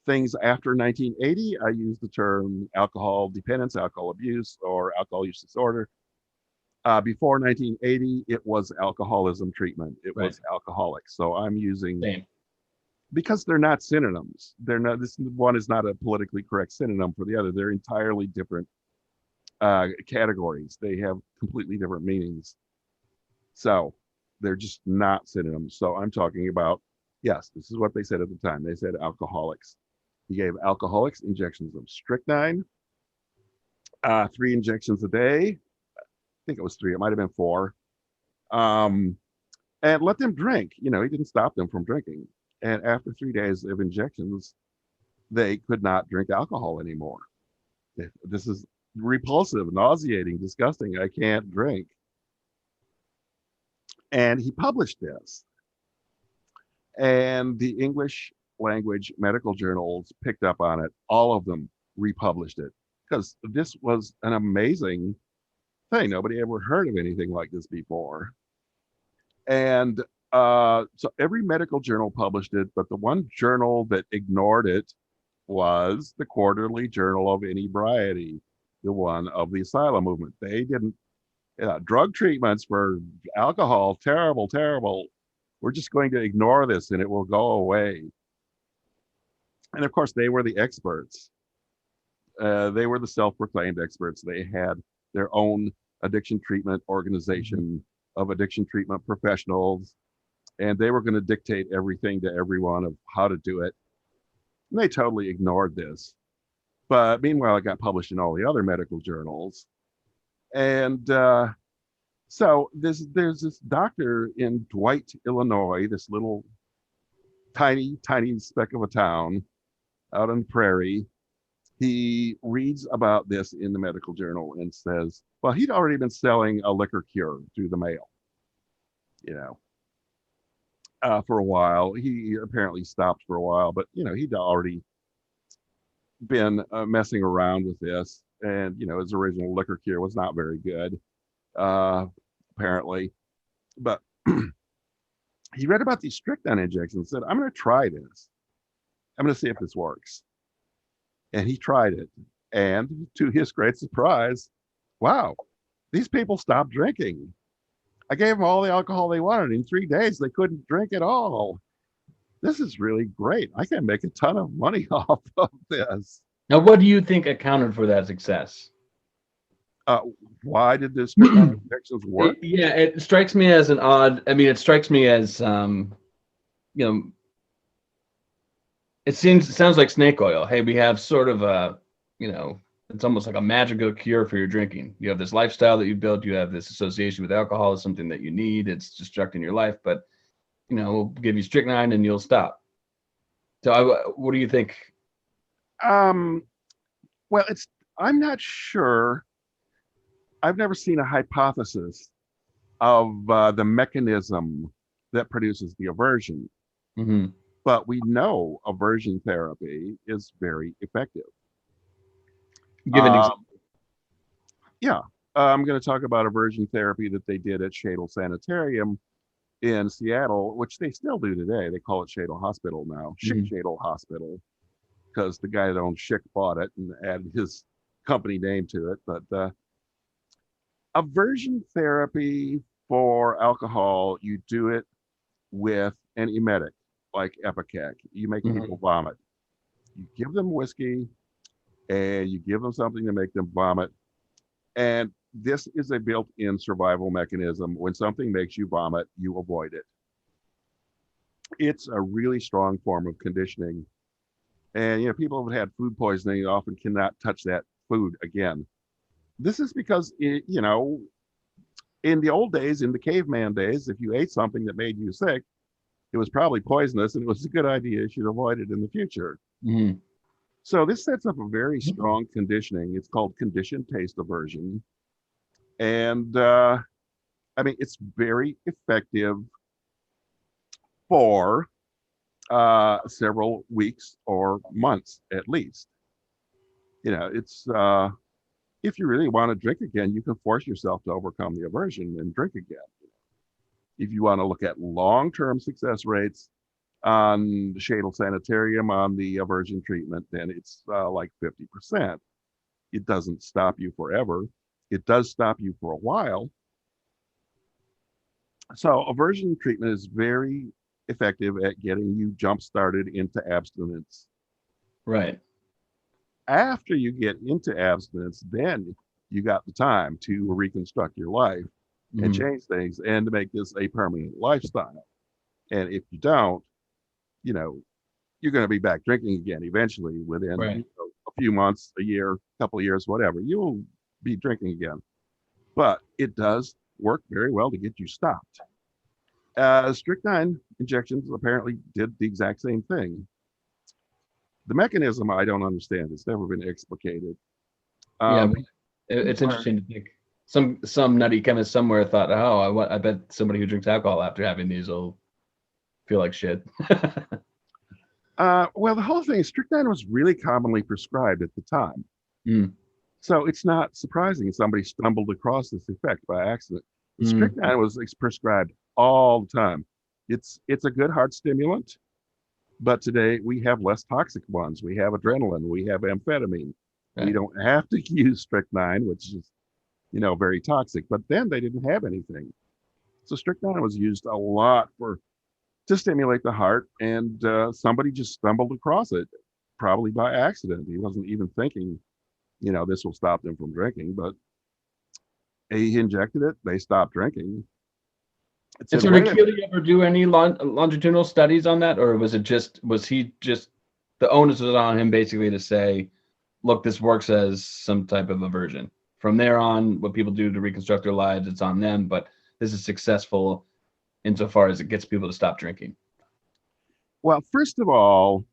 things after 1980, I use the term alcohol dependence, alcohol abuse, or alcohol use disorder. Before 1980, it was alcoholism treatment. It was alcoholics. So I'm using, because they're not synonyms. They're not. This one is not a politically correct synonym for the other. They're entirely different categories. They have completely different meanings. So they're just not synonyms. So I'm talking about, yes, this is what they said at the time. They said alcoholics. He gave alcoholics injections of strychnine, 3 injections a day. I think it was 3. It might have been 4. And let them drink. He didn't stop them from drinking. And after 3 days of injections, they could not drink alcohol anymore. This is repulsive, nauseating, disgusting. I can't drink. And he published this. And the English language medical journals picked up on it. All of them republished it because this was an amazing thing. Nobody ever heard of anything like this before. And so every medical journal published it, but the one journal that ignored it was the Quarterly Journal of Inebriety, the one of the asylum movement. They didn't, drug treatments for alcohol, terrible, terrible. We're just going to ignore this and it will go away. And of course, they were the experts. They were the self-proclaimed experts. They had their own addiction treatment organization of addiction treatment professionals, and they were going to dictate everything to everyone of how to do it. And they totally ignored this. But meanwhile, it got published in all the other medical journals. And so there's this doctor in Dwight, Illinois, this little tiny speck of a town. out on the prairie. He reads about this in the medical journal and says, well, he'd already been selling a liquor cure through the mail, you know, for a while. He apparently stopped for a while, but, he'd already been messing around with this. And, his original liquor cure was not very good, apparently. But he read about these strychnine injections and said, I'm going to try this. I'm going to see if this works. And he tried it. And to his great surprise, wow, these people stopped drinking. I gave them all the alcohol they wanted. In 3 days, they couldn't drink at all. This is really great. I can make a ton of money off of this. Now, what do you think accounted for that success? Why did the strychnine injections work? It strikes me as an odd. I mean, it strikes me as it sounds like snake oil. Hey, we have sort of a, it's almost like a magical cure for your drinking. You have this lifestyle that you built. You have this association with alcohol as something that you need. It's destructing your life, but we'll give you strychnine and you'll stop. So, what do you think? Well, I'm not sure. I've never seen a hypothesis of the mechanism that produces the aversion. Mm-hmm. But we know aversion therapy is very effective. Give an example. Yeah, I'm going to talk about aversion therapy that they did at Shadle Sanitarium in Seattle, which they still do today. They call it Shadle Hospital now, Shadle Hospital, because the guy that owned Schick bought it and added his company name to it. But aversion therapy for alcohol, you do it with an emetic like Epicac. You make people vomit. You give them whiskey and you give them something to make them vomit. And this is a built-in survival mechanism. When something makes you vomit, you avoid it. It's a really strong form of conditioning. And, people who have had food poisoning often cannot touch that food again. This is because, in the old days, in the caveman days, if you ate something that made you sick, it was probably poisonous and it was a good idea. You should avoid it in the future. Mm-hmm. So this sets up a very strong conditioning. It's called conditioned taste aversion. And it's very effective for several weeks or months at least. It's if you really want to drink again, you can force yourself to overcome the aversion and drink again. If you want to look at long-term success rates on the Shadle Sanitarium on the aversion treatment, then it's like 50%. It doesn't stop you forever. It does stop you for a while. So aversion treatment is very effective at getting you jump-started into abstinence. Right. After you get into abstinence, then you got the time to reconstruct your life and change things and to make this a permanent lifestyle. And if you don't, you're going to be back drinking again eventually within a few months, a year, couple of years, whatever. You'll be drinking again. But it does work very well to get you stopped. Strychnine injections apparently did the exact same thing. The mechanism I don't understand. It's never been explicated. It's interesting to think. Some nutty chemist somewhere thought, I bet somebody who drinks alcohol after having these will feel like shit. Well, the whole thing, strychnine was really commonly prescribed at the time. So it's not surprising somebody stumbled across this effect by accident. Strychnine was prescribed all the time. It's a good heart stimulant, but today we have less toxic ones. We have adrenaline, we have amphetamine. Right. We don't have to use strychnine, which is, very toxic, but then they didn't have anything. So strychnine was used a lot to stimulate the heart, and somebody just stumbled across it, probably by accident. He wasn't even thinking, this will stop them from drinking, but he injected it, they stopped drinking. Did you ever do any longitudinal studies on that, or was he just the onus was on him basically to say, look, this works as some type of aversion. From there on, what people do to reconstruct their lives, it's on them, but this is successful insofar as it gets people to stop drinking. Well, first of all,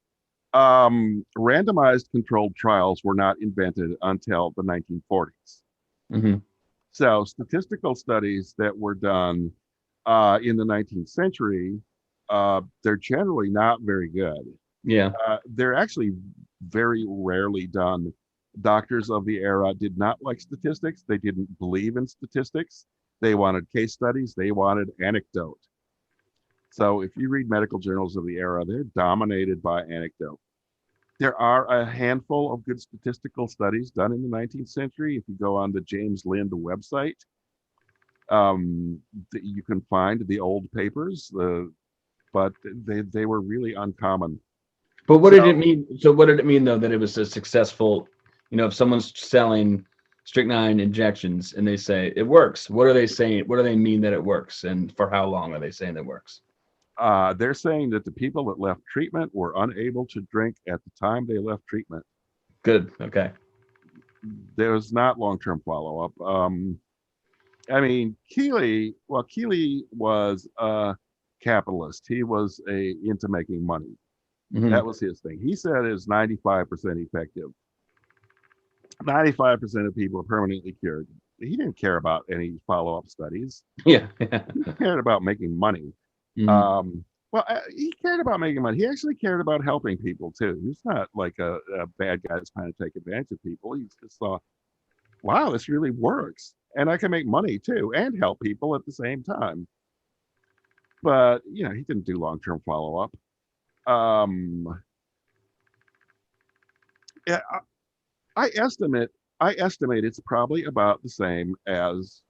Randomized controlled trials were not invented until the 1940s. Hmm. So statistical studies that were done in the 19th century, they're generally not very good. Yeah. They're actually very rarely done. Doctors of the era did not like statistics. They didn't believe in statistics. They wanted case studies. They wanted anecdote. So if you read medical journals of the era, they're dominated by anecdote. There are a handful of good statistical studies done in the 19th century. If you go on the James Lind website, you can find the old papers, but they were really uncommon. But what did it So mean? So what did it mean though that it was a successful, if someone's selling strychnine injections and they say it works, what are they saying? What do they mean that it works? And for how long are they saying it works? they're saying that the people that left treatment were unable to drink at the time they left treatment. Good. Okay. There was not long-term follow-up. I mean, Keeley was a capitalist. He was into making money. Hmm. That was his thing. He said it's 95% effective. 95% of people are permanently cured. He didn't care about any follow-up studies. Yeah. He cared about making money. Hmm. Um, he cared about making money. He actually cared about helping people too. He's not like a bad guy that's trying to take advantage of people. He just thought, wow, this really works. And I can make money too and help people at the same time. But, he didn't do long-term follow-up. Um, yeah, I estimate I estimate it's probably about the same as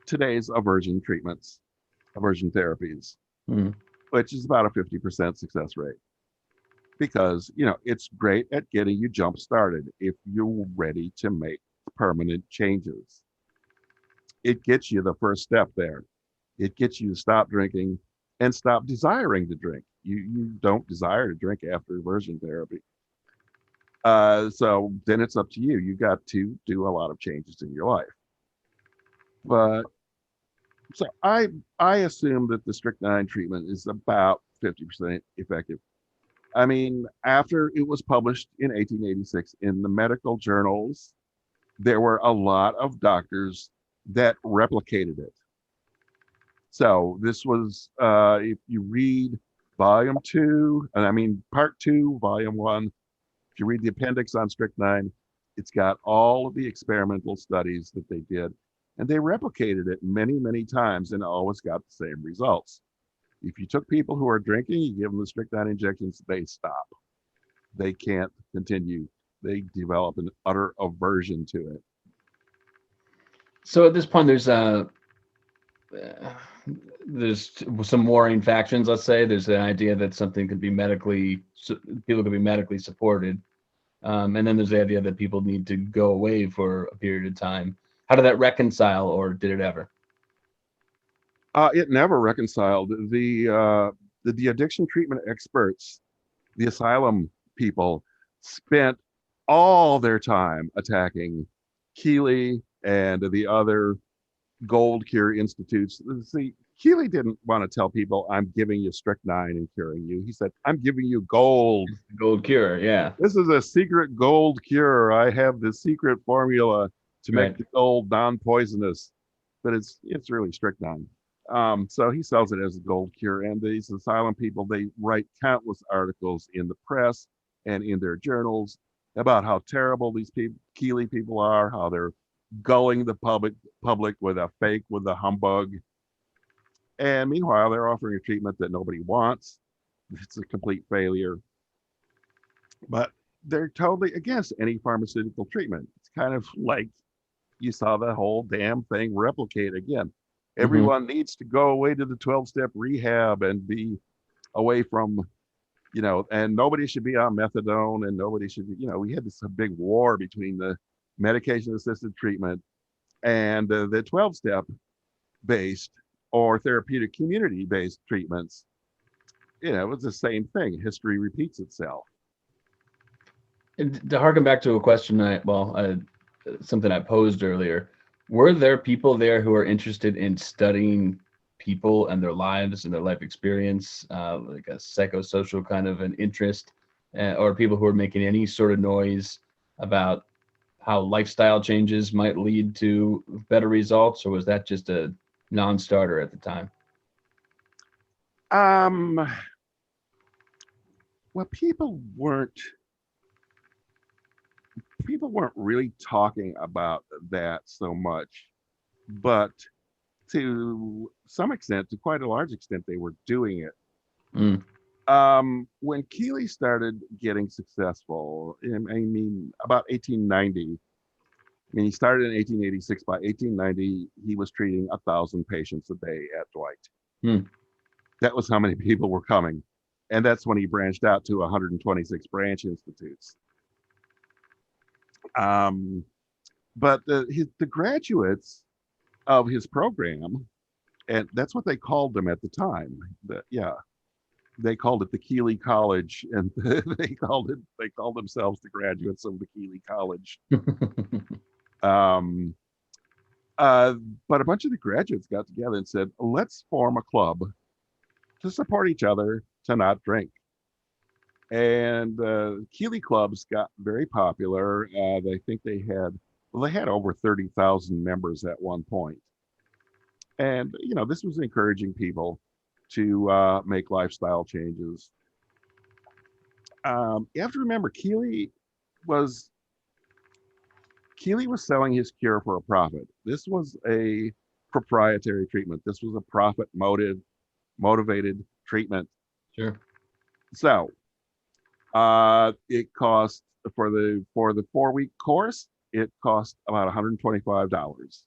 today's aversion therapies, Hmm. which is about a 50% success rate. Because, it's great at getting you jump started if you're ready to make permanent changes. It gets you the first step there. It gets you to stop drinking and stop desiring to drink. You don't desire to drink after aversion therapy. So then it's up to you. You got to do a lot of changes in your life. But so I assume that the strychnine treatment is about 50% effective. I mean, after it was published in 1886 in the medical journals, there were a lot of doctors that replicated it. So this was, if you read volume two, and I mean part two, volume one, if you read the appendix on strychnine, it's got all of the experimental studies that they did, and they replicated it many, many times and always got the same results. If you took people who are drinking, you give them the strychnine injections, they stop. They can't continue. They develop an utter aversion to it. So at this point, there's some warring factions. Let's say there's an idea that something could be people could be medically supported, and then there's the idea that people need to go away for a period of time. How did that reconcile, or did it ever? It never reconciled. The addiction treatment experts, the asylum people, spent all their time attacking Keeley and the other gold cure institutes. See, Keeley didn't want to tell people, I'm giving you strychnine and curing you. He said, I'm giving you gold. Gold cure, yeah, This is a secret gold cure. I have the secret formula to make right. the gold non-poisonous, but it's really strychnine. So he sells it as a gold cure. And these asylum people, they write countless articles in the press and in their journals about how terrible these Keeley people are, how they're gulling the public with a humbug. And meanwhile, they're offering a treatment that nobody wants. It's a complete failure. But they're totally against any pharmaceutical treatment. It's kind of like you saw the whole damn thing replicate again. Hmm. Everyone needs to go away to the 12-step rehab and be away from, and nobody should be on methadone and nobody should be, we had this big war between the medication assisted treatment and the 12-step based or therapeutic community based treatments. It's the same thing. History repeats itself. And to harken back to a question something I posed earlier, were there people there who are interested in studying people and their lives and their life experience, like a psychosocial kind of an interest? or people who were making any sort of noise about how lifestyle changes might lead to better results, or was that just a non-starter at the time? Um, well, people weren't really talking about that so much, but to some extent, to quite a large extent, they were doing it. Mm, When Keeley started getting successful, I mean, about 1890, I mean, he started in 1886. By 1890, he was treating 1,000 patients a day at Dwight. mm, That was how many people were coming. And that's when he branched out to 126 branch institutes. Um, but the graduates of his program, and that's what they called them at the time. Yeah, they called it the Keeley College, and they called themselves the graduates of the Keeley College. Um, uh, but a bunch of the graduates got together and said, "Let's form a club to support each other to not drink." And Keeley clubs got very popular. They think they had over 30,000 members at one point. And this was encouraging people to make lifestyle changes. You have to remember, was Keeley was selling his cure for a profit. This was a proprietary treatment. This was a motivated treatment. sure. So it cost for the 4-week course. It cost about $125,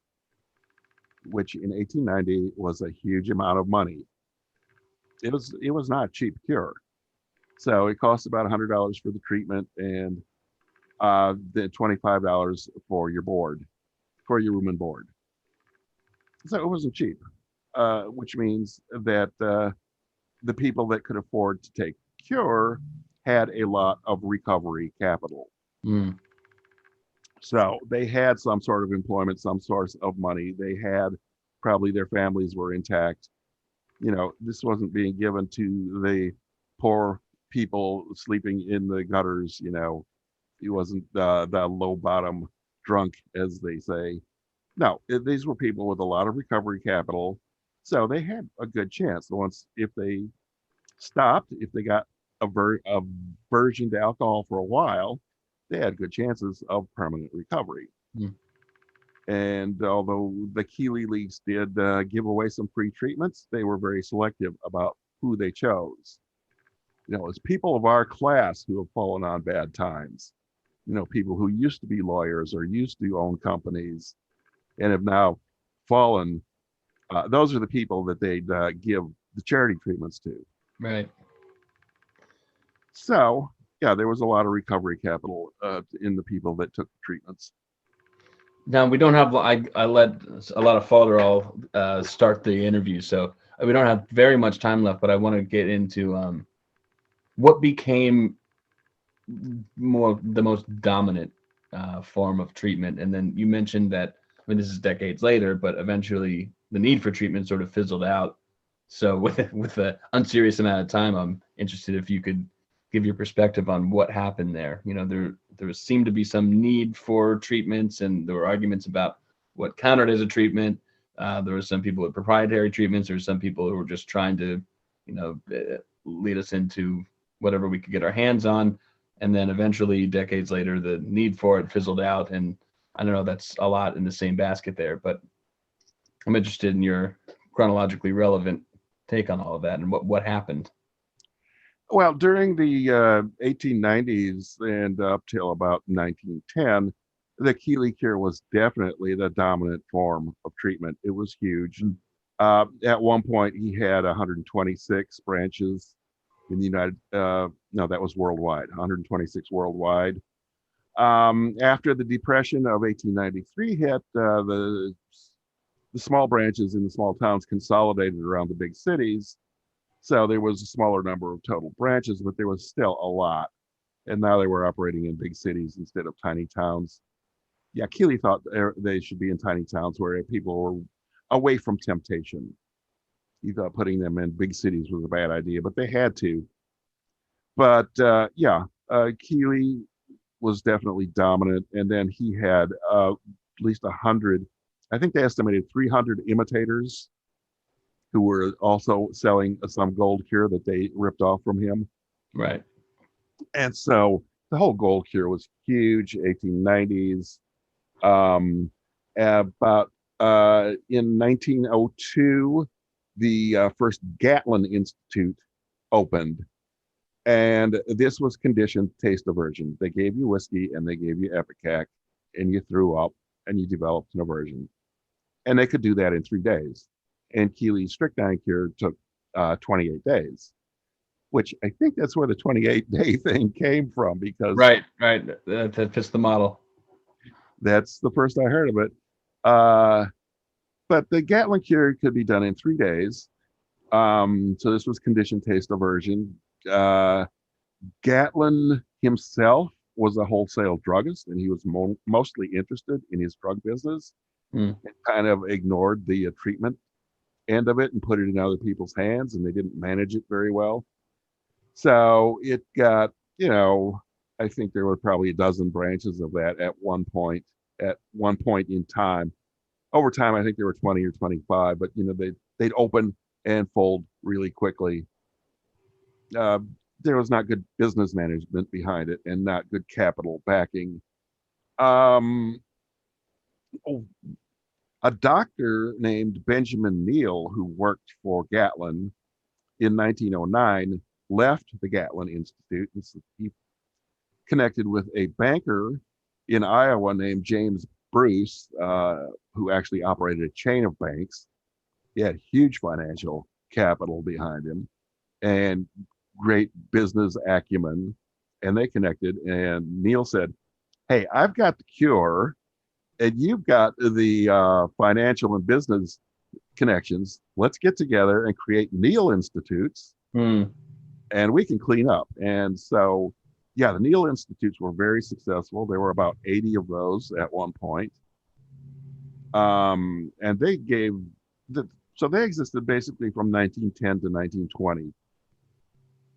which in 1890 was a huge amount of money. It was not a cheap cure. So it cost about $100 for the treatment and then $25 for your room and board. So it wasn't cheap, which means that the people that could afford to take cure had a lot of recovery capital. Mm, So they had some sort of employment, some source of money. They had probably their families were intact. This wasn't being given to the poor people sleeping in the gutters. He wasn't the low bottom drunk, as they say. No, these were people with a lot of recovery capital. So they had a good chance. Once, if they stopped, if they got aversion to alcohol for a while, they had good chances of permanent recovery. mm, And although the Keeley Leagues did give away some free treatments, they were very selective about who they chose. It's people of our class who have fallen on bad times. People who used to be lawyers or used to own companies and have now fallen. Those are the people that they'd give the charity treatments to. right. So, yeah, there was a lot of recovery capital in the people that took the treatments. Now we don't have. I let a lot of fodder all start the interview, so we don't have very much time left. But I want to get into what became the most dominant form of treatment. And then you mentioned that, I mean, this is decades later, but eventually the need for treatment sort of fizzled out. So with an unserious amount of time, I'm interested if you could give your perspective on what happened there. There seemed to be some need for treatments, and there were arguments about what counted as a treatment. There were some people with proprietary treatments. There were some people who were just trying to, lead us into whatever we could get our hands on. And then eventually, decades later, the need for it fizzled out. And I don't know, that's a lot in the same basket there, but I'm interested in your chronologically relevant take on all of that and what happened. Well, during the 1890s and up till about 1910, the Keeley cure was definitely the dominant form of treatment. It was huge. Mm. At one point, he had 126 branches in the no, that was worldwide, 126 worldwide. After the Depression of 1893 hit, the small branches in the small towns consolidated around the big cities. So there was a smaller number of total branches, but there was still a lot. And now they were operating in big cities instead of tiny towns. Yeah, Keeley thought they should be in tiny towns where people were away from temptation. He thought putting them in big cities was a bad idea, but they had to. But Keeley was definitely dominant, and then he had at least 100. I think they estimated 300 imitators who were also selling some gold cure that they ripped off from him. Right. And so the whole gold cure was huge, 1890s. Um, about in 1902, the first Gatlin Institute opened. And this was conditioned taste aversion. They gave you whiskey and they gave you Epicac, and you threw up and you developed an aversion. And they could do that in 3 days. And Keeley's strychnine cure took 28 days, which I think that's where the 28-day thing came from, because Right. That fits the model. that's the first I heard of it. Uh, but the Gatlin cure could be done in 3 days. So this was conditioned taste aversion. Gatlin himself was a wholesale druggist, and he was mostly interested in his drug business, Mm. and kind of ignored the treatment end of it and put it in other people's hands, and they didn't manage it very well. So it got, I think there were probably a dozen branches of that at one point. At one point in time, over time, I think there were 20 or 25, but they'd open and fold really quickly. Uh, there was not good business management behind it and not good capital backing. Um, oh, a doctor named Benjamin Neal, who worked for Gatlin in 1909, left the Gatlin Institute, and so he connected with a banker in Iowa named James Bruce, who actually operated a chain of banks. He had huge financial capital behind him and great business acumen. And they connected. And Neal said, "Hey, I've got the cure, and you've got the financial and business connections. Let's get together and create Neal Institutes, Mm. and we can clean up." And so, yeah, the Neal Institutes were very successful. There were about 80 of those at one point. And they gave so they existed basically from 1910 to 1920.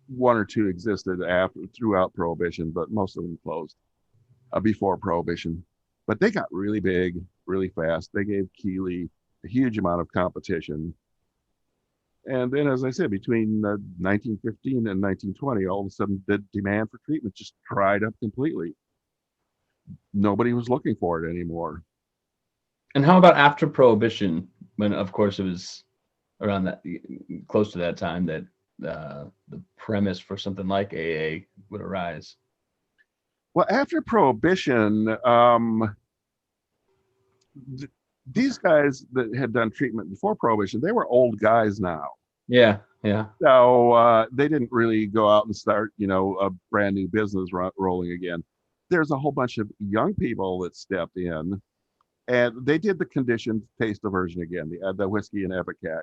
One or two existed throughout Prohibition, but most of them closed before Prohibition. But they got really big, really fast. They gave Keeley a huge amount of competition. And then, as I said, between 1915 and 1920, all of a sudden the demand for treatment just dried up completely. Nobody was looking for it anymore. And how about after Prohibition, when of course it was around that close to that time that the premise for something like AA would arise? Well, after Prohibition, these guys that had done treatment before Prohibition, they were old guys now. Yeah, yeah. So they didn't really go out and start, a brand new business rolling again. There's a whole bunch of young people that stepped in, and they did the conditioned taste aversion again. They had the whiskey and Epicac.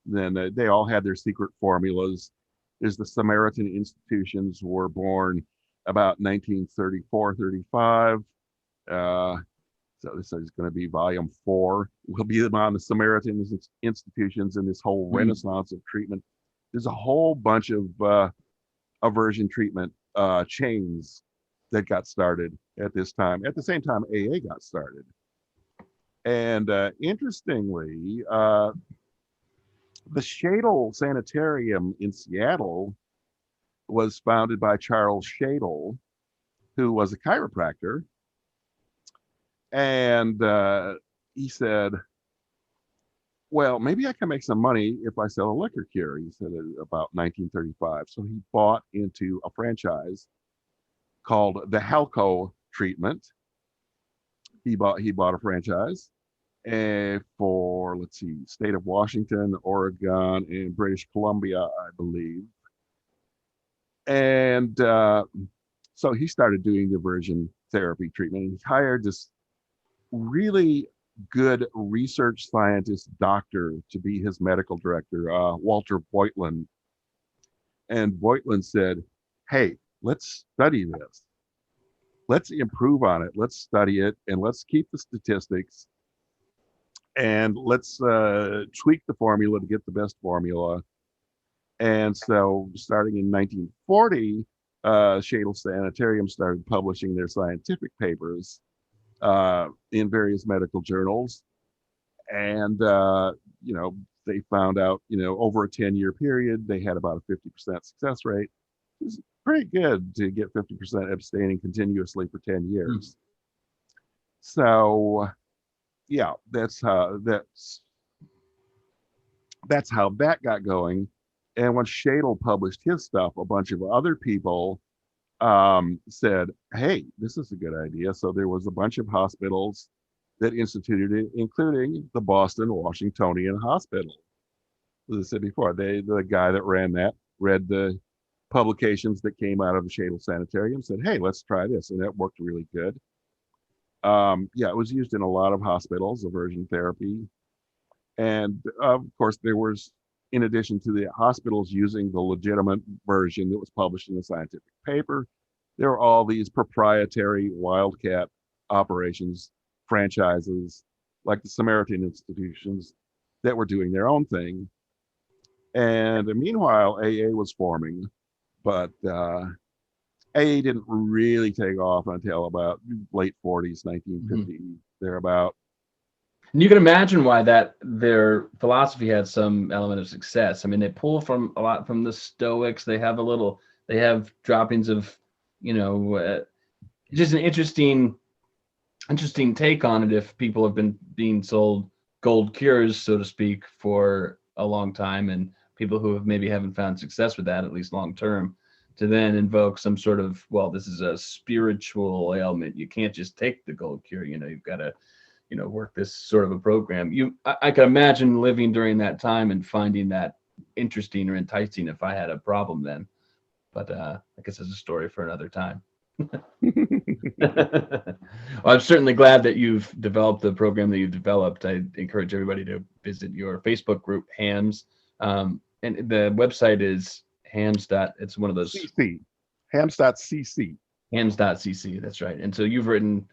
Then they all had their secret formulas. There's the Samaritan institutions were born about 1934, 35. So this is going to be volume 4. We'll be on the Samaritan institutions and this whole renaissance of treatment. There's a whole bunch of aversion treatment chains that got started at this time. At the same time, AA got started. And interestingly, the Shadle Sanitarium in Seattle was founded by Charles Shadle, who was a chiropractor. And he said, "Well, maybe I can make some money if I sell a liquor cure." He said it about 1935. So he bought into a franchise called the Halco Treatment. He bought a franchise for, let's see, state of Washington, Oregon, and British Columbia, I believe. And so he started doing the aversion therapy treatment. And he hired this really good research scientist doctor to be his medical director, Walter Voigtland. And Voigtland said, "Hey, let's study this. Let's improve on it. Let's study it, and let's keep the statistics, and let's tweak the formula to get the best formula." And so starting in 1940, Shadle Sanitarium started publishing their scientific papers in various medical journals. And, they found out, over a 10-year period, they had about a 50% success rate. It's pretty good to get 50% abstaining continuously for 10 years. So, yeah, that's how that got going. And when Shadle published his stuff, a bunch of other people said, "Hey, this is a good idea." So there was a bunch of hospitals that instituted it, including the Boston Washingtonian Hospital. As I said before, the guy that ran that read the publications that came out of the Shadle Sanitarium, said, "Hey, let's try this," and that worked really good. Yeah, it was used in a lot of hospitals, aversion therapy. And of course, there was, in addition to the hospitals using the legitimate version that was published in a scientific paper, there were all these proprietary wildcat operations, franchises, like the Samaritan institutions that were doing their own thing. And meanwhile, AA was forming, but AA didn't really take off until about late 40s, 1950, thereabout. And you can imagine why that their philosophy had some element of success. I mean, they pull from a lot from the Stoics. They have droppings of, just an interesting take on it. If people have been being sold gold cures, so to speak, for a long time, and people who have maybe haven't found success with that, at least long term, to then invoke some sort of, well, this is a spiritual ailment. You can't just take the gold cure. You've got to work this sort of a program. I can imagine living during that time and finding that interesting or enticing if I had a problem then. But I guess it's a story for another time. Well, I'm certainly glad that you've developed the program that you've developed. I encourage everybody to visit your Facebook group, HAMS. And the website is HAMS. It's one of those. CC. HAMS.cc. HAMS.cc. That's right. And so you've written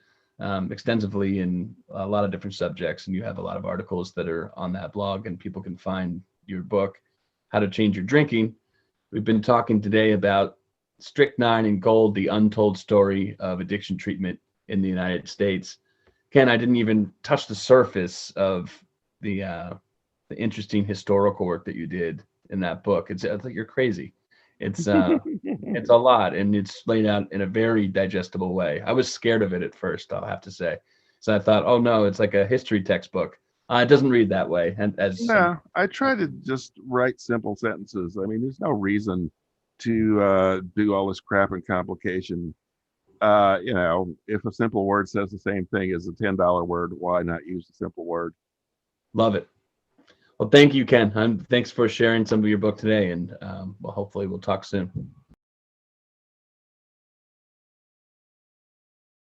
extensively in a lot of different subjects, and you have a lot of articles that are on that blog, and people can find your book, How to Change Your Drinking. We've been talking today about Strychnine and Gold, the untold story of addiction treatment in the United States. Ken, I didn't even touch the surface of the interesting historical work that you did in that book. It's like you're crazy. It's it's a lot, and it's laid out in a very digestible way. I was scared of it at first, I'll have to say. So I thought, oh no, it's like a history textbook. It doesn't read that way. And I try to just write simple sentences. I mean, there's no reason to do all this crap and complication. If a simple word says the same thing as a $10 word, why not use a simple word? Love it. Well, thank you, Ken. Thanks for sharing some of your book today, and hopefully we'll talk soon.